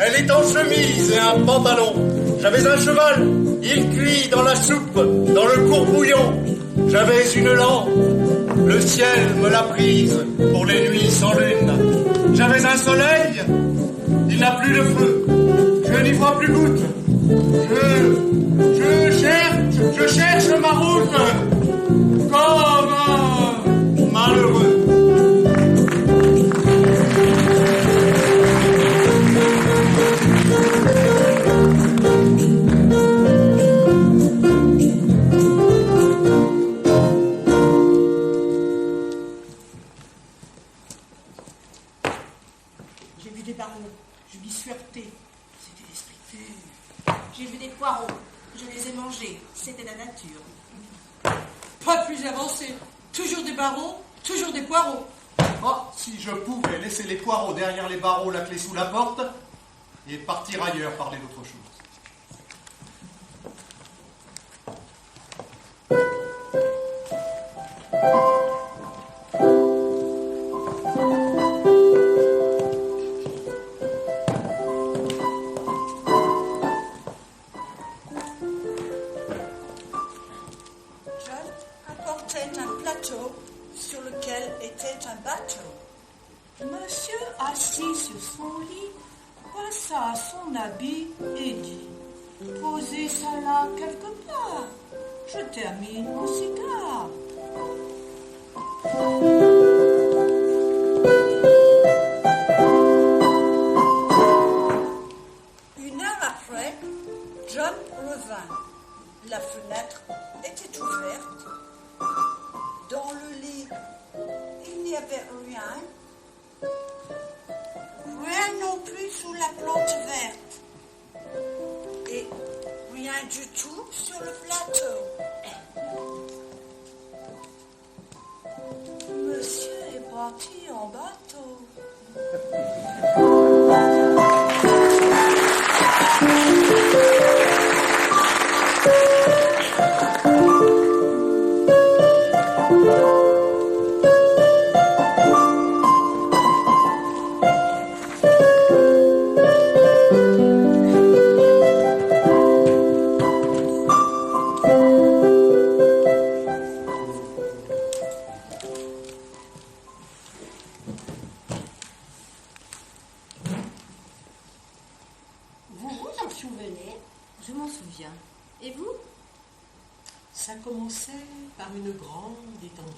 [SPEAKER 1] Elle est en chemise et un pantalon. J'avais un cheval, il cuit dans la soupe, dans le courbouillon. J'avais une lampe, le ciel me l'a prise pour les nuits sans lune. J'avais un soleil, il n'a plus de feu. Je n'y vois plus goutte. Je cherche ma route comme un malheureux.
[SPEAKER 10] C'était la nature. Pas plus avancé. Toujours des barreaux, toujours des poireaux.
[SPEAKER 1] Oh, si je pouvais laisser les poireaux derrière les barreaux, la clé sous la porte, et partir ailleurs parler d'autre chose.
[SPEAKER 6] sur lequel était un bateau.
[SPEAKER 10] Monsieur, assis sur son lit, passa son habit et dit « Posez ça là quelque part, je termine mon cigare. »
[SPEAKER 6] Une heure après, John revint. La fenêtre était ouverte. Dans le avait rien. Rien non plus sous la plante verte. Et rien du tout sur le plateau.
[SPEAKER 10] Monsieur est parti en bateau.
[SPEAKER 4] Vous vous en souvenez?
[SPEAKER 7] Je m'en souviens. Et vous?
[SPEAKER 9] Ça commençait par une grande étendue.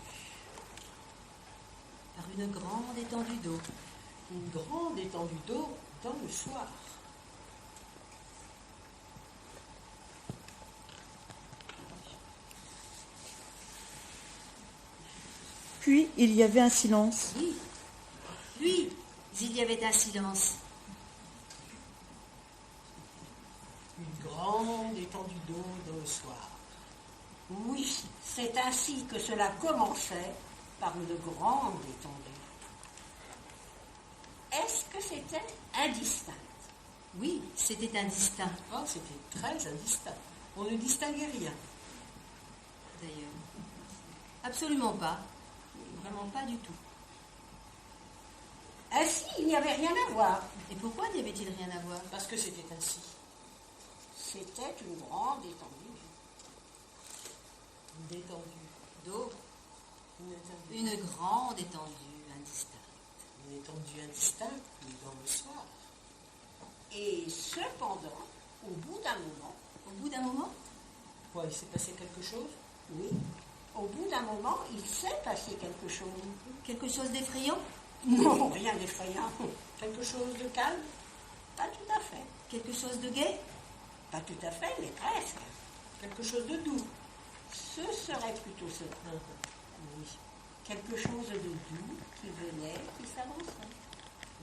[SPEAKER 7] Par une grande étendue d'eau.
[SPEAKER 9] Une grande étendue d'eau dans le soir.
[SPEAKER 11] Puis il y avait un silence.
[SPEAKER 7] Oui. Puis, il y avait un silence.
[SPEAKER 9] Une grande étendue d'eau dans le soir.
[SPEAKER 4] Oui, c'est ainsi que cela commençait, par une grande étendue. Est-ce que c'était indistinct?
[SPEAKER 7] Oui, c'était indistinct,
[SPEAKER 9] Ah, c'était très indistinct. On ne distinguait rien.
[SPEAKER 7] d'ailleurs. Absolument pas. Vraiment pas du tout.
[SPEAKER 4] Ainsi, il n'y avait rien à voir.
[SPEAKER 7] Et pourquoi n'y avait-il rien à voir?
[SPEAKER 9] Parce que c'était ainsi.
[SPEAKER 4] C'était une grande étendue.
[SPEAKER 9] Une étendue
[SPEAKER 7] D'eau.
[SPEAKER 9] Une étendue.
[SPEAKER 7] Une grande étendue indistincte.
[SPEAKER 9] Une étendue indistincte, mais dans le soir.
[SPEAKER 4] Et cependant, au bout d'un moment,
[SPEAKER 7] Au bout d'un moment?
[SPEAKER 9] Quoi, il s'est passé quelque chose?
[SPEAKER 4] oui, au bout d'un moment, il s'est passé quelque chose.
[SPEAKER 7] Quelque chose d'effrayant?
[SPEAKER 4] Non, rien d'effrayant.
[SPEAKER 9] Quelque chose de calme?
[SPEAKER 4] Pas tout à fait.
[SPEAKER 7] Quelque chose de gai?
[SPEAKER 4] Pas tout à fait, mais presque.
[SPEAKER 9] Quelque chose de doux?
[SPEAKER 4] Ce serait plutôt cela.
[SPEAKER 9] Oui.
[SPEAKER 4] Quelque chose de doux qui venait, qui s'avançait.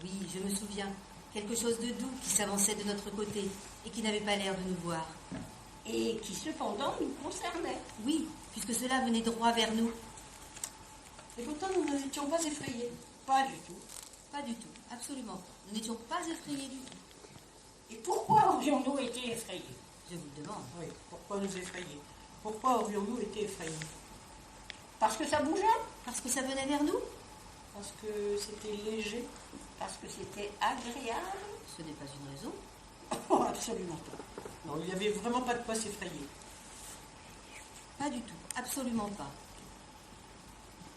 [SPEAKER 7] Oui, je me souviens. Quelque chose de doux qui s'avançait de notre côté et qui n'avait pas l'air de nous voir.
[SPEAKER 4] Et qui cependant nous concernait.
[SPEAKER 7] Oui, puisque cela venait droit vers nous.
[SPEAKER 9] Et pourtant, nous n'étions pas effrayés.
[SPEAKER 4] Pas du tout.
[SPEAKER 7] Pas du tout, absolument pas. Nous n'étions pas effrayés du tout.
[SPEAKER 4] Et pourquoi aurions-nous été effrayés?
[SPEAKER 7] Je vous le demande.
[SPEAKER 9] Oui, pourquoi nous effrayer? Pourquoi aurions-nous été effrayés?
[SPEAKER 4] Parce que ça bougeait?
[SPEAKER 7] Parce que ça venait vers nous?
[SPEAKER 9] Parce que c'était léger?
[SPEAKER 4] Parce que c'était agréable?
[SPEAKER 7] Ce n'est pas une raison.
[SPEAKER 4] Oh, absolument pas.
[SPEAKER 9] Non, il n'y avait vraiment pas de quoi s'effrayer.
[SPEAKER 7] Pas du tout, absolument pas.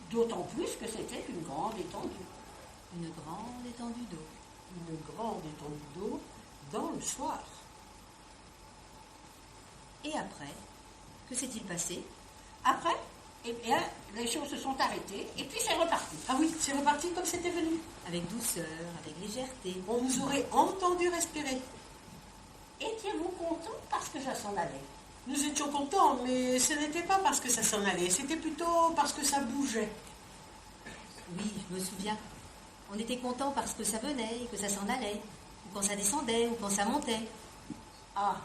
[SPEAKER 4] D'autant plus que c'était une grande étendue.
[SPEAKER 7] Une grande étendue d'eau.
[SPEAKER 9] Une grande étendue d'eau dans le soir.
[SPEAKER 7] Et après, que s'est-il passé?
[SPEAKER 4] Après, eh bien, les choses se sont arrêtées et puis c'est reparti.
[SPEAKER 9] Ah oui, c'est reparti comme c'était venu.
[SPEAKER 7] Avec douceur, avec légèreté.
[SPEAKER 9] On nous aurait entendu respirer.
[SPEAKER 4] Étiez-vous content parce que ça s'en allait?
[SPEAKER 9] Nous étions contents, mais ce n'était pas parce que ça s'en allait, c'était plutôt parce que ça bougeait.
[SPEAKER 7] Oui, je me souviens. On était contents parce que ça venait et que ça s'en allait. Ou quand ça descendait, ou quand ça montait.
[SPEAKER 4] Ah,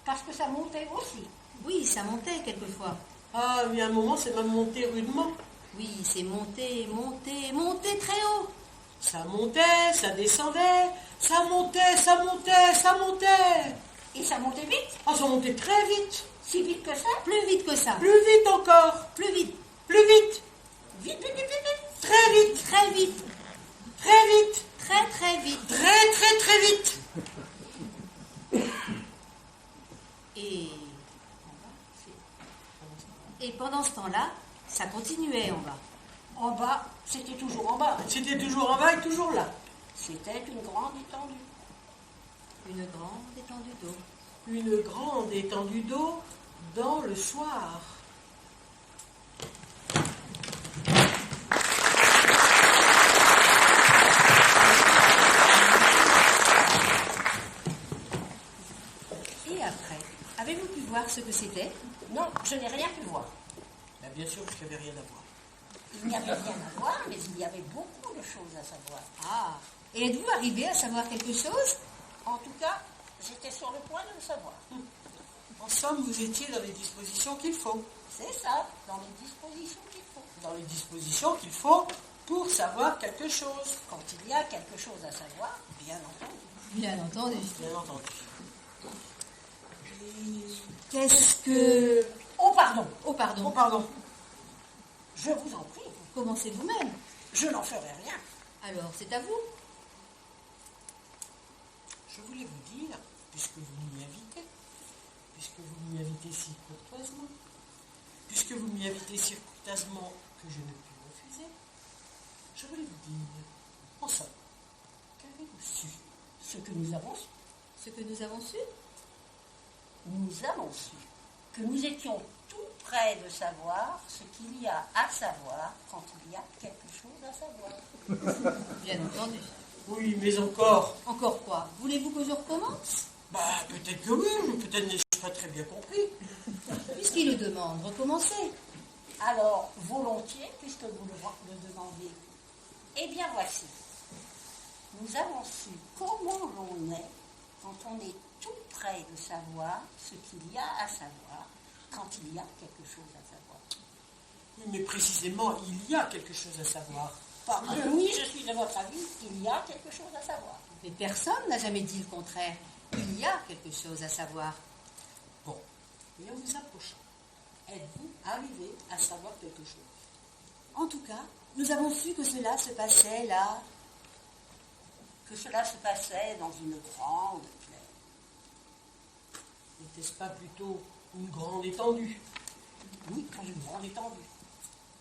[SPEAKER 4] parce que ça montait aussi.
[SPEAKER 7] Oui, ça montait quelquefois.
[SPEAKER 9] Ah oui, à un moment, c'est même monté rudement.
[SPEAKER 7] Oui, c'est monté, monté, monté très haut.
[SPEAKER 9] Ça montait, ça descendait, ça montait, ça montait, ça montait.
[SPEAKER 4] Et ça montait vite?
[SPEAKER 9] Ah, ça montait très vite.
[SPEAKER 4] Si vite que ça?
[SPEAKER 7] Plus vite que ça.
[SPEAKER 9] Plus vite encore.
[SPEAKER 7] Plus vite.
[SPEAKER 9] Plus vite.
[SPEAKER 4] Vite, vite, vite, vite.
[SPEAKER 9] Très vite.
[SPEAKER 7] Très vite.
[SPEAKER 9] Très vite.
[SPEAKER 7] Très très vite.
[SPEAKER 9] Très, très, très vite.
[SPEAKER 7] Et pendant ce temps-là, ça continuait en bas.
[SPEAKER 4] En bas, c'était toujours en bas.
[SPEAKER 9] C'était toujours en bas et toujours là.
[SPEAKER 4] C'était une grande étendue.
[SPEAKER 7] Une grande étendue d'eau.
[SPEAKER 9] Une grande étendue d'eau dans le soir.
[SPEAKER 7] Et après, avez-vous pu voir ce que c'était?
[SPEAKER 4] Non, je n'ai rien pu voir.
[SPEAKER 9] Bien sûr qu'il n'y avait rien à voir.
[SPEAKER 4] Il n'y avait rien à voir, mais il y avait beaucoup de choses à savoir.
[SPEAKER 7] Ah, et êtes-vous arrivé à savoir quelque chose?
[SPEAKER 4] En tout cas, j'étais sur le point de le savoir.
[SPEAKER 9] En somme, vous étiez dans les dispositions qu'il faut.
[SPEAKER 4] C'est ça, dans les dispositions qu'il faut.
[SPEAKER 9] Dans les dispositions qu'il faut pour savoir quelque chose.
[SPEAKER 4] Quand il y a quelque chose à savoir, bien entendu.
[SPEAKER 7] Bien entendu.
[SPEAKER 9] Bien entendu.
[SPEAKER 7] Qu'est-ce que...
[SPEAKER 4] Oh, pardon.
[SPEAKER 7] Oh, pardon.
[SPEAKER 9] Oh, pardon.
[SPEAKER 4] Je vous en prie,
[SPEAKER 7] Commencez vous-même.
[SPEAKER 4] je n'en ferai rien.
[SPEAKER 7] Alors, c'est à vous.
[SPEAKER 9] Je voulais vous dire, puisque vous m'y invitez si courtoisement, puisque vous m'y invitez si courtoisement que je ne puis refuser, je voulais vous dire, en somme, qu'avez-vous su?
[SPEAKER 4] Ce que nous avons su,
[SPEAKER 7] Ce que nous avons su?
[SPEAKER 4] nous avons su que nous étions tout près de savoir ce qu'il y a à savoir quand il y a quelque chose à savoir.
[SPEAKER 7] Bien entendu.
[SPEAKER 9] Oui, mais encore.
[SPEAKER 7] Encore quoi? Voulez-vous que je recommence?
[SPEAKER 9] Bah, peut-être que oui, mais peut-être n'ai-je pas très bien compris.
[SPEAKER 7] Puisqu'il le demande, recommencez.
[SPEAKER 4] Alors, volontiers, puisque vous le demandez. Eh bien, voici. Nous avons su comment l'on est quand on est tout près de savoir ce qu'il y a à savoir quand il y a quelque chose à savoir.
[SPEAKER 9] Oui, mais précisément, il y a quelque chose à savoir.
[SPEAKER 4] Oui, je suis de votre avis, il y a quelque chose à savoir.
[SPEAKER 7] Mais personne n'a jamais dit le contraire. Il y a quelque chose à savoir.
[SPEAKER 9] Bon, et en vous approchant,
[SPEAKER 4] Êtes-vous arrivé à savoir quelque chose?
[SPEAKER 7] En tout cas, nous avons su que cela se passait là.
[SPEAKER 4] Que cela se passait dans une grande plaine.
[SPEAKER 9] n'était-ce pas plutôt une grande étendue?
[SPEAKER 4] Oui, dans une grande étendue.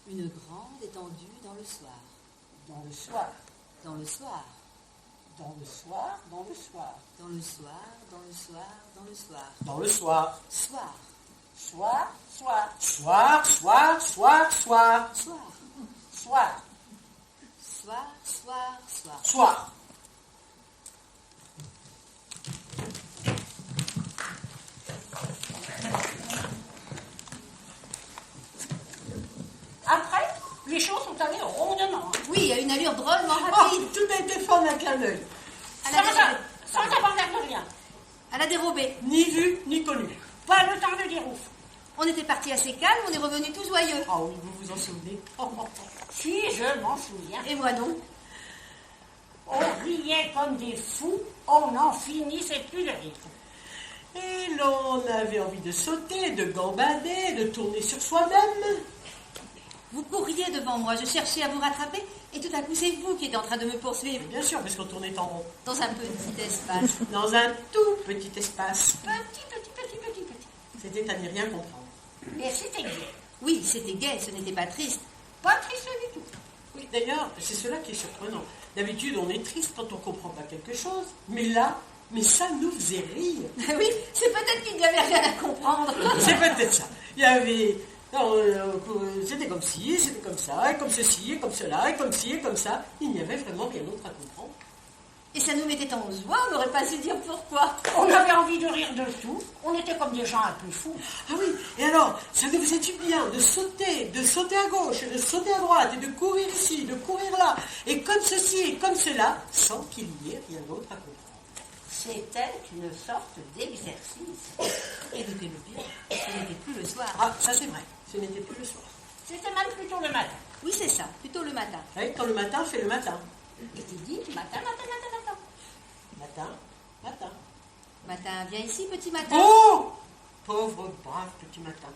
[SPEAKER 7] Une grande étendue dans le soir.
[SPEAKER 4] Dans le soir.
[SPEAKER 7] Dans le soir.
[SPEAKER 4] Dans le soir, dans le soir.
[SPEAKER 7] Dans le soir, dans le soir, dans le soir.
[SPEAKER 9] Dans le soir.
[SPEAKER 7] Soir.
[SPEAKER 4] Soir, soir.
[SPEAKER 9] Soir, soir, soir, soir.
[SPEAKER 7] Soir.
[SPEAKER 4] Soir.
[SPEAKER 7] Soir, soir, soir.
[SPEAKER 9] Soir.
[SPEAKER 4] Après, les choses sont allées rondement.
[SPEAKER 7] Oui, à une allure drôlement
[SPEAKER 9] Oh,
[SPEAKER 7] rapide.
[SPEAKER 9] tout a été fait en un clin d'œil.
[SPEAKER 4] Sans avoir l'air de rien.
[SPEAKER 7] À la dérobée.
[SPEAKER 9] Ni vu, ni connu.
[SPEAKER 4] Pas le temps de dire ouf.
[SPEAKER 7] On était parti assez calme, on est revenu tout joyeux.
[SPEAKER 9] Ah oui, vous vous en souvenez?
[SPEAKER 4] Si je m'en souviens.
[SPEAKER 7] Et moi donc?
[SPEAKER 4] On riait comme des fous, on n'en finissait plus de rire.
[SPEAKER 9] Et l'on avait envie de sauter, de gambader, de tourner sur soi-même.
[SPEAKER 7] Vous couriez devant moi, je cherchais à vous rattraper, et tout à coup c'est vous qui êtes en train de me poursuivre.
[SPEAKER 9] Bien sûr, parce qu'on tournait en rond.
[SPEAKER 7] Dans un petit espace.
[SPEAKER 9] Dans un tout petit espace.
[SPEAKER 4] Petit.
[SPEAKER 9] C'était à n'y rien comprendre.
[SPEAKER 4] Et c'était gai.
[SPEAKER 7] Oui, c'était gai, ce n'était pas triste.
[SPEAKER 4] Pas triste du tout.
[SPEAKER 9] Oui, d'ailleurs, c'est cela qui est surprenant. D'habitude, on est triste quand on ne comprend pas quelque chose. Mais là, ça nous faisait rire.
[SPEAKER 7] Oui, c'est peut-être qu'il n'y avait rien à comprendre.
[SPEAKER 9] C'est peut-être ça. Il y avait... c'était comme ci, c'était comme ça, et comme ceci, et comme cela, et comme ci, et comme ça. Il n'y avait vraiment rien d'autre à comprendre.
[SPEAKER 7] Et ça nous mettait en joie, on n'aurait pas su dire pourquoi.
[SPEAKER 4] On avait envie de rire de tout. On était comme des gens un peu fous.
[SPEAKER 9] Ah oui, et alors, ça nous faisait du bien de sauter à gauche, de sauter à droite, et de courir ici, de courir là, et comme ceci, et comme cela, sans qu'il n'y ait rien d'autre à comprendre.
[SPEAKER 4] C'était une sorte d'exercice.
[SPEAKER 7] Et notez le bien, ce n'était plus le soir.
[SPEAKER 9] Ah, ça c'est vrai, ce n'était plus le soir.
[SPEAKER 4] C'était même plutôt le matin.
[SPEAKER 7] Oui, c'est ça, plutôt le matin.
[SPEAKER 9] Oui, quand le matin fait le matin.
[SPEAKER 4] Et tu dis matin.
[SPEAKER 9] Matin.
[SPEAKER 7] Matin, viens ici, petit matin.
[SPEAKER 9] Oh! Pauvre, brave petit matin.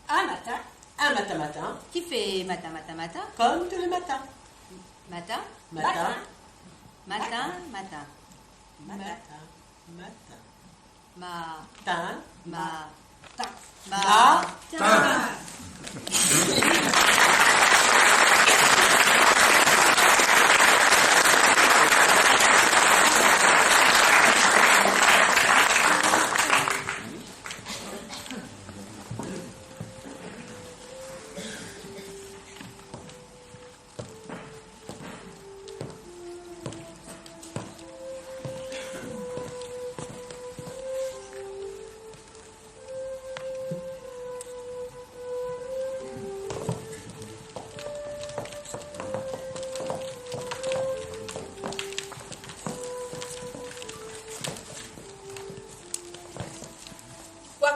[SPEAKER 4] Un matin.
[SPEAKER 7] Qui fait matin.
[SPEAKER 9] Comme tous les matins.
[SPEAKER 7] Matin.
[SPEAKER 9] Matin.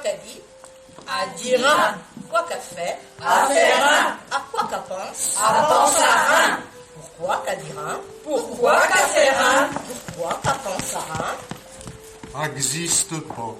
[SPEAKER 3] qu'a dit,
[SPEAKER 9] à dire un,
[SPEAKER 3] quoi qu'a fait,
[SPEAKER 9] à faire un,
[SPEAKER 3] à quoi qu'a pense,
[SPEAKER 9] à penser à un,
[SPEAKER 3] pourquoi qu'a dire un,
[SPEAKER 9] pourquoi qu'à faire un,
[SPEAKER 3] pourquoi qu'a pense à un.
[SPEAKER 1] Existe pas.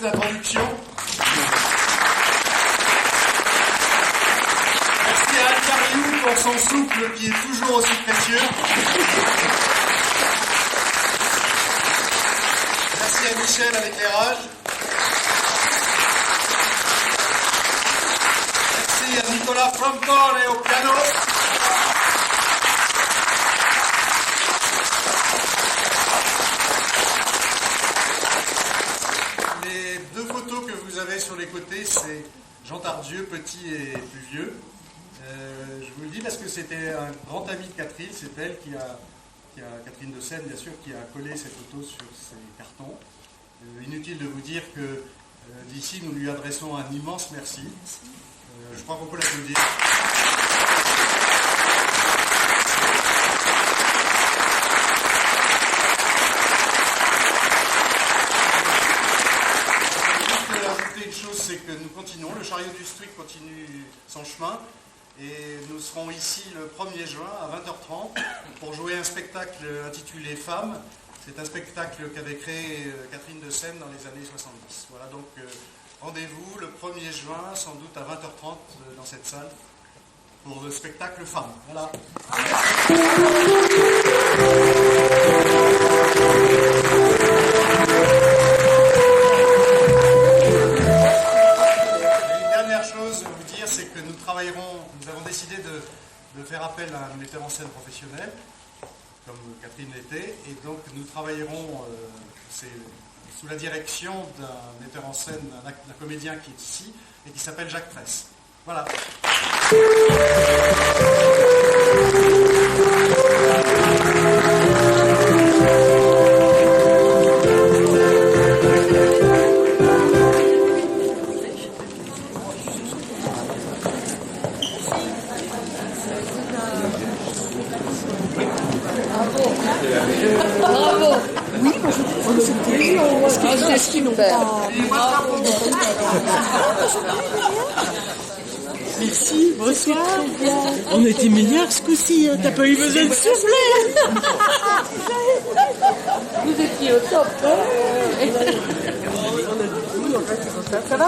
[SPEAKER 1] d'introduction. Merci à Al-Kariou pour son souffle qui est toujours aussi précieux. Merci à Michel à l'éclairage. Merci à Nicolas Frontore au piano. Les deux photos que vous avez sur les côtés, c'est Jean Tardieu, petit et plus vieux. Je vous le dis parce que c'était un grand ami de Catherine, c'est elle qui a Catherine de Seine, bien sûr, qui a collé ces photos sur ces cartons. Inutile de vous dire que d'ici, nous lui adressons un immense merci. Je crois qu'on peut l'applaudir. Une chose, c'est que nous continuons, le chariot du Strict continue son chemin et nous serons ici le 1er juin à 20h30 pour jouer un spectacle intitulé Femmes. C'est un spectacle qu'avait créé Catherine de Seine dans les années 70. Voilà, donc rendez-vous le 1er juin, sans doute à 20h30 dans cette salle pour le spectacle Femmes. Voilà. C'est que nous avons décidé de faire appel à un metteur en scène professionnel, comme Catherine l'était, et donc nous travaillerons sous la direction d'un metteur en scène, d'un comédien qui est ici, et qui s'appelle Jacques Presse. Voilà.
[SPEAKER 11] Bravo. Oui, moi je trouve que c'était
[SPEAKER 12] C'est ce qu'ils n'ont pas.
[SPEAKER 13] Merci, bonsoir. On était meilleurs ce coup-ci, hein. T'as pas eu besoin de souffler.
[SPEAKER 12] Vous étiez au top. Ça va?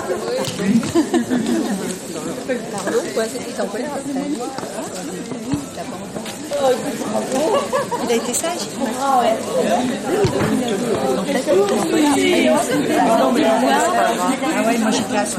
[SPEAKER 7] Pardon, quoi, c'était en colère après. Il a été sage?
[SPEAKER 12] Ah ouais, moi j'ai classe.